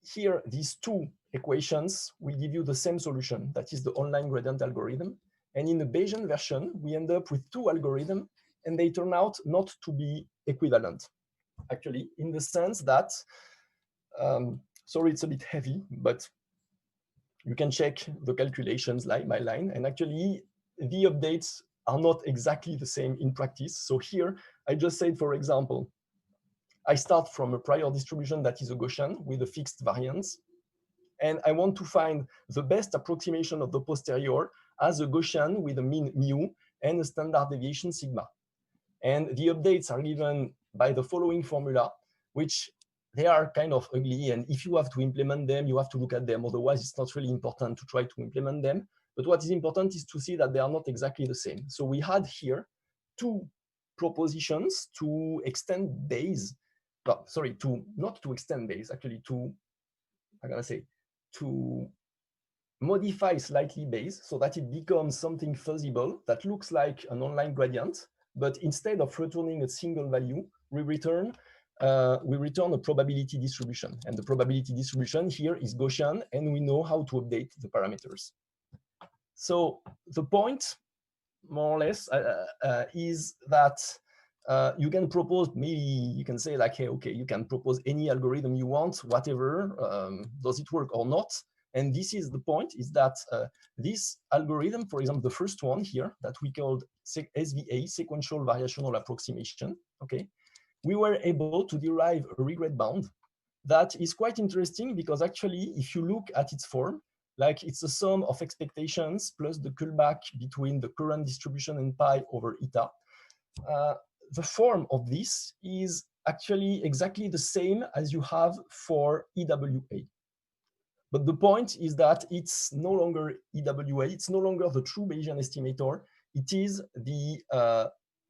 here these two equations will give you the same solution, that is the online gradient algorithm. And in the Bayesian version, we end up with two algorithms, and they turn out not to be equivalent, actually, in the sense that, sorry, it's a bit heavy, but you can check the calculations line by line, and actually the updates are not exactly the same in practice. So here, I just said, for example, I start from a prior distribution that is a Gaussian with a fixed variance, and I want to find the best approximation of the posterior as a Gaussian with a mean mu and a standard deviation sigma. And the updates are given by the following formula, which they are kind of ugly. And if you have to implement them, you have to look at them. Otherwise, it's not really important to try to implement them. But what is important is to see that they are not exactly the same. So we had here two propositions to extend Bayes. Well, sorry, not to extend Bayes, actually to, I'm gonna say, to modify slightly Bayes so that it becomes something fusible that looks like an online gradient, but instead of returning a single value, we return a probability distribution. And the probability distribution here is Gaussian, and we know how to update the parameters. So the point, more or less, is that you can propose, maybe you can say like, hey, okay, you can propose any algorithm you want, whatever, does it work or not? And this is the point, is that this algorithm, for example, the first one here that we called SVA, Sequential Variational Approximation, okay, we were able to derive a regret bound that is quite interesting, because actually, if you look at its form, like it's a sum of expectations plus the Kullback between the current distribution and pi over eta. The form of this is actually exactly the same as you have for EWA. But the point is that it's no longer EWA, it's no longer the true Bayesian estimator, it is the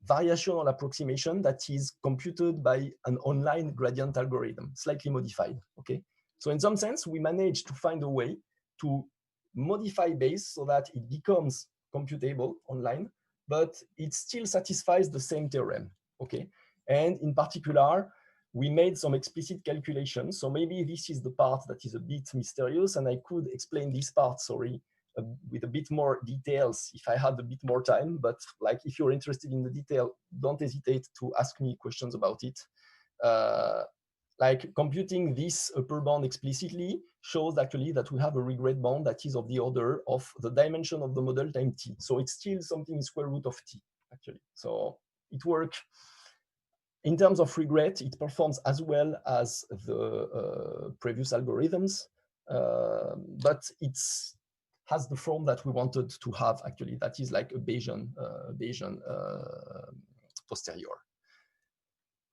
variational approximation that is computed by an online gradient algorithm, slightly modified, okay? So in some sense, we managed to find a way to modify Bayes so that it becomes computable online, but it still satisfies the same theorem, okay? And in particular, we made some explicit calculations. So maybe this is the part that is a bit mysterious, and I could explain this part, sorry, with a bit more details if I had a bit more time. But like, if you're interested in the detail, don't hesitate to ask me questions about it. Like computing this upper bound explicitly shows actually that we have a regret bound that is of the order of the dimension of the model times t. So it's still something square root of t, actually. So it works. In terms of regret, it performs as well as the previous algorithms, but it has the form that we wanted to have, actually. That is like a Bayesian posterior.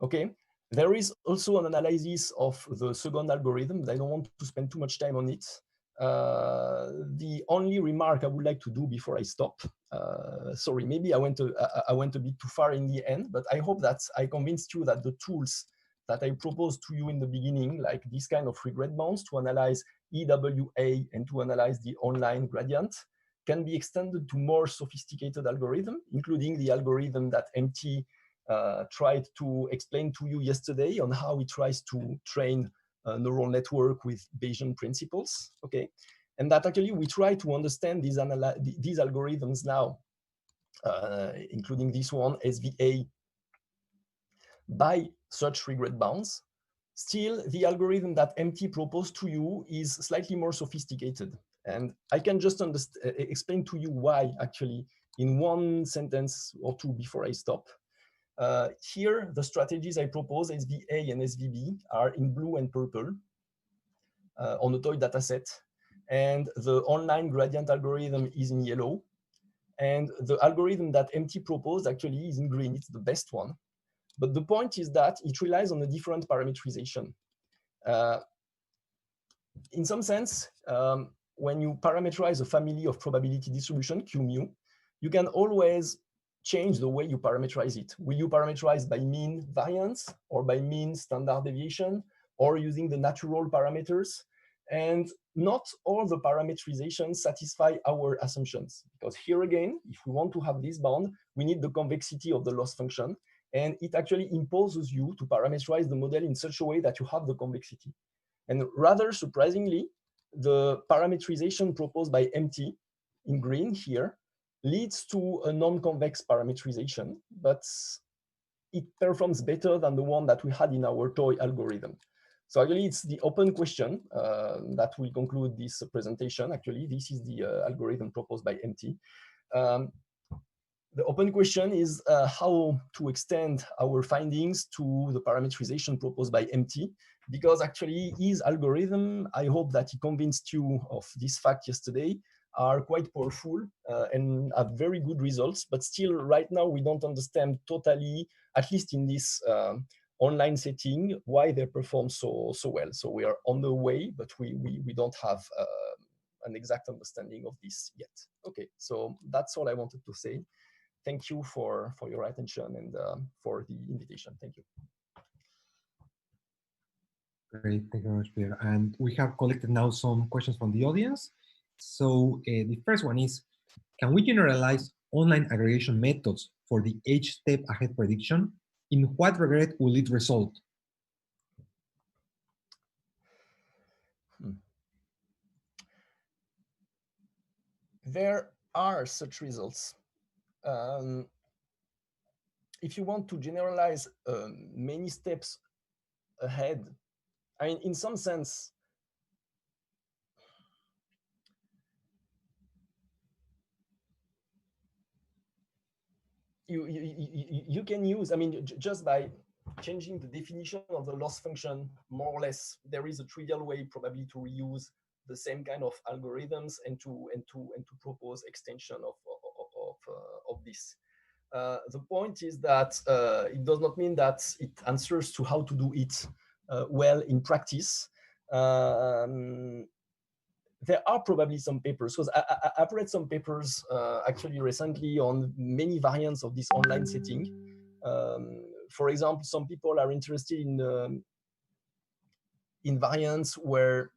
Okay. There is also an analysis of the second algorithm. I don't want to spend too much time on it. The only remark I would like to do before I stop, sorry, maybe I went a bit too far in the end, but I hope that I convinced you that the tools that I proposed to you in the beginning, like this kind of regret bounds to analyze EWA and to analyze the online gradient, can be extended to more sophisticated algorithm, including the algorithm that MT tried to explain to you yesterday on how he tries to train a neural network with Bayesian principles, okay? And that actually we try to understand these algorithms now, including this one, SVA, by such regret bounds. Still, the algorithm that MT proposed to you is slightly more sophisticated. And I can just explain to you why, actually, in one sentence or two before I stop. Here, the strategies I propose, SVA and SVB, are in blue and purple on a toy dataset. And the online gradient algorithm is in yellow. And the algorithm that MT proposed actually is in green. It's the best one. But the point is that it relies on a different parametrization. In some sense, when you parameterize a family of probability distribution, Q mu, you can always change the way you parameterize it. Will you parameterize by mean variance or by mean standard deviation or using the natural parameters? And not all the parameterizations satisfy our assumptions, because here again, if we want to have this bound, we need the convexity of the loss function, and it actually imposes you to parameterize the model in such a way that you have the convexity. And rather surprisingly, the parameterization proposed by MT in green here leads to a non-convex parameterization, but it performs better than the one that we had in our toy algorithm. So actually, it's the open question that will conclude this presentation. Actually, this is the algorithm proposed by MT. The open question is how to extend our findings to the parameterization proposed by MT, because actually his algorithm, I hope that he convinced you of this fact yesterday, are quite powerful and have very good results, but still right now we don't understand totally, at least in this online setting, why they perform so well. So we are on the way, but we don't have an exact understanding of this yet. Okay, so that's all I wanted to say. Thank you for your attention and for the invitation. Thank you. Great, thank you very much, Pierre. And we have collected now some questions from the audience. So the first one is, can we generalize online aggregation methods for the H step ahead prediction? In what regret will it result? There are such results. If you want to generalize many steps ahead, I mean, in some sense, you can use, I mean, just by changing the definition of the loss function, more or less, there is a trivial way probably to reuse the same kind of algorithms and to propose extension of this. The point is that it does not mean that it answers to how to do it well in practice. There are probably some papers, because I've read some papers actually recently on many variants of this online setting. For example, some people are interested in variants where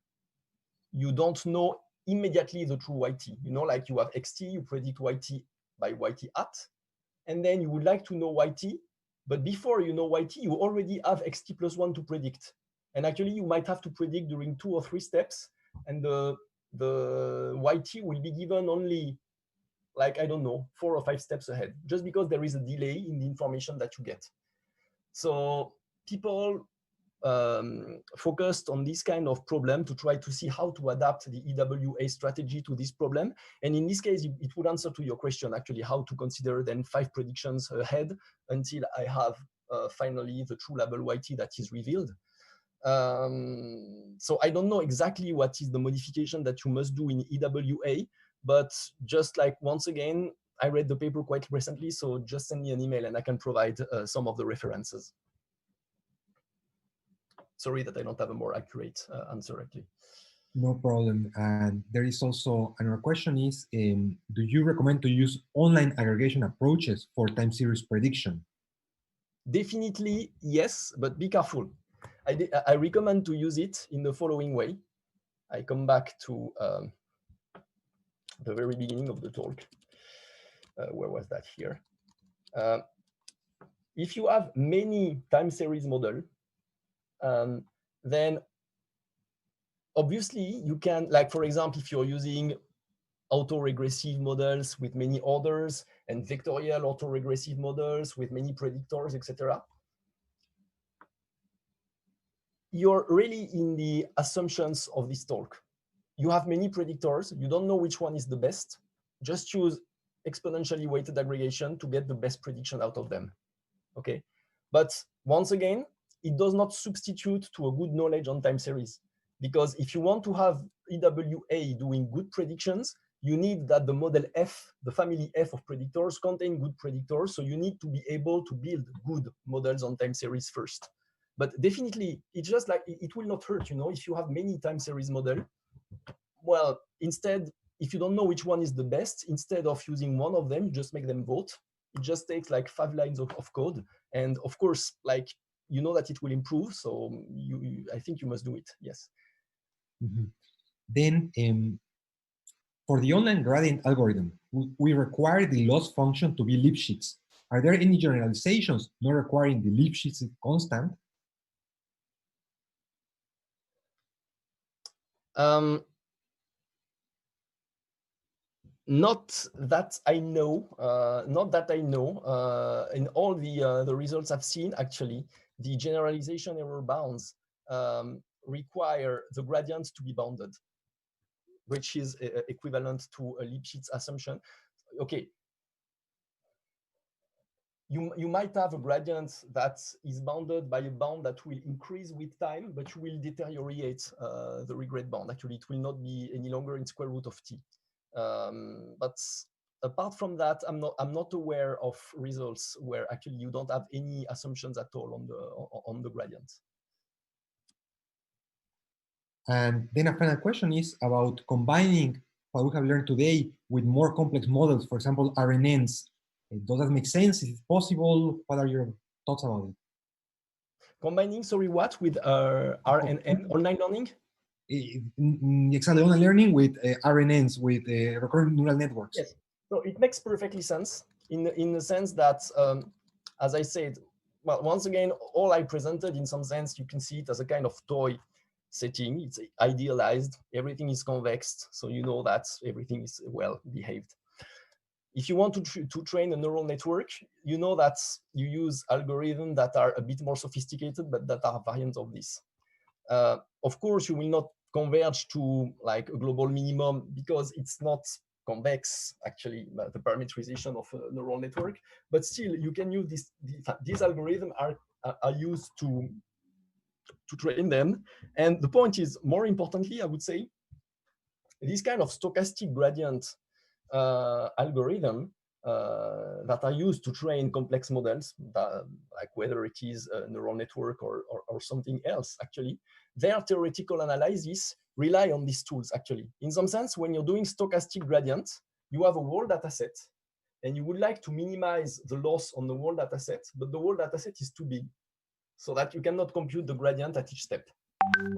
you don't know immediately the true YT. You know, like you have XT, you predict YT by YT at, and then you would like to know YT, but before you know YT, you already have XT plus 1 to predict. And actually, you might have to predict during 2 or 3 steps, and the YT will be given only, like, I don't know, 4 or 5 steps ahead, just because there is a delay in the information that you get. So people focused on this kind of problem to try to see how to adapt the EWA strategy to this problem. And in this case, it would answer to your question, actually, how to consider then 5 predictions ahead until I have finally the true label YT that is revealed. So I don't know exactly what is the modification that you must do in EWA, but just like, once again, I read the paper quite recently, so just send me an email and I can provide some of the references. Sorry that I don't have a more accurate answer, actually. No problem. And there is also another question is, do you recommend to use online aggregation approaches for time series prediction? Definitely yes, but be careful. I recommend to use it in the following way. I come back to the very beginning of the talk. Where was that? Here. If you have many time series model, then obviously you can, like, for example, if you're using autoregressive models with many orders and vectorial autoregressive models with many predictors, etc. you're really in the assumptions of this talk. You have many predictors. You don't know which one is the best. Just choose exponentially weighted aggregation to get the best prediction out of them. Okay. But once again, it does not substitute to a good knowledge on time series. Because if you want to have EWA doing good predictions, you need that the model F, the family F of predictors, contain good predictors. So you need to be able to build good models on time series first. But definitely, it's just like it will not hurt, if you have many time series model. Well, instead, if you don't know which one is the best, instead of using one of them, you just make them vote. It just takes like 5 lines of code. And of course, like, you know that it will improve. So I think you must do it. Yes. Then for the online gradient algorithm, we require the loss function to be Lipschitz. Are there any generalizations not requiring the Lipschitz constant? Not that I know. Not that I know. In all the results I've seen, actually, the generalization error bounds require the gradients to be bounded, which is equivalent to a Lipschitz assumption. Okay. You might have a gradient that is bounded by a bound that will increase with time, but you will deteriorate the regret bound. Actually, it will not be any longer in square root of t. But apart from that, I'm not aware of results where actually you don't have any assumptions at all on the gradient. And then a final question is about combining what we have learned today with more complex models, for example, RNNs. Does that make sense? Is it possible? What are your thoughts about it? Combining, sorry, what with RNN, online learning? Exactly, online learning with RNNs, with recurrent neural networks. Yes, so it makes perfectly sense in the sense that, as I said, well, once again, all I presented in some sense, you can see it as a kind of toy setting. It's idealized, everything is convex, so you know that everything is well behaved. If you want to train a neural network, you know that you use algorithms that are a bit more sophisticated, but that are variants of this. Of course, you will not converge to like a global minimum because it's not convex, actually, the parameterization of a neural network. But still, you can use this. These algorithms are used to train them. And the point is, more importantly, I would say, this kind of stochastic gradient algorithm that are used to train complex models, like whether it is a neural network or something else, actually, their theoretical analysis rely on these tools, actually. In some sense, when you're doing stochastic gradient, you have a whole data set, and you would like to minimize the loss on the whole data set, but the whole data set is too big, so that you cannot compute the gradient at each step.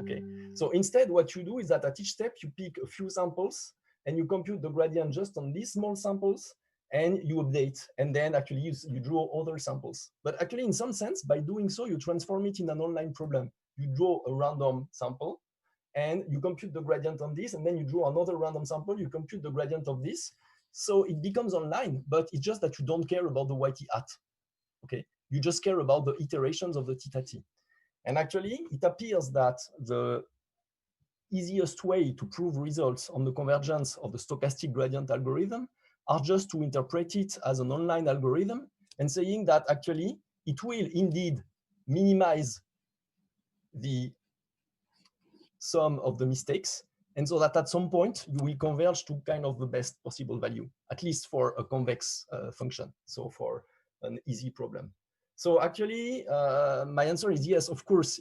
Okay, so instead what you do is that at each step you pick a few samples and you compute the gradient just on these small samples and you update, and then actually you draw other samples. But actually, in some sense, by doing so, you transform it in an online problem. You draw a random sample and you compute the gradient on this, and then you draw another random sample, you compute the gradient of this. So it becomes online, but it's just that you don't care about the YT hat. Okay, you just care about the iterations of the theta t. And actually, it appears that the easiest way to prove results on the convergence of the stochastic gradient algorithm are just to interpret it as an online algorithm and saying that actually it will indeed minimize the sum of the mistakes. And so that at some point, you will converge to kind of the best possible value, at least for a convex function, so for an easy problem. So actually, my answer is yes, of course,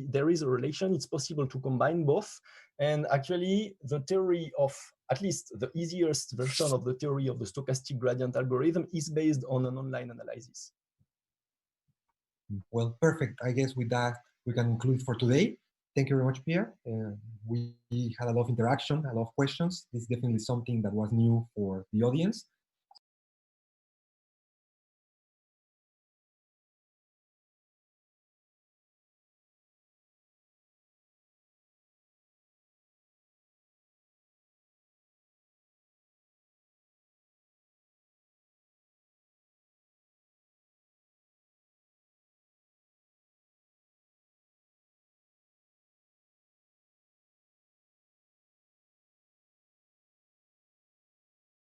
there is a relation. It's possible to combine both. And actually, the theory of, at least the easiest version of the theory of the stochastic gradient algorithm is based on an online analysis. Well, perfect. I guess with that, we can conclude for today. Thank you very much, Pierre. We had a lot of interaction, a lot of questions. This is definitely something that was new for the audience.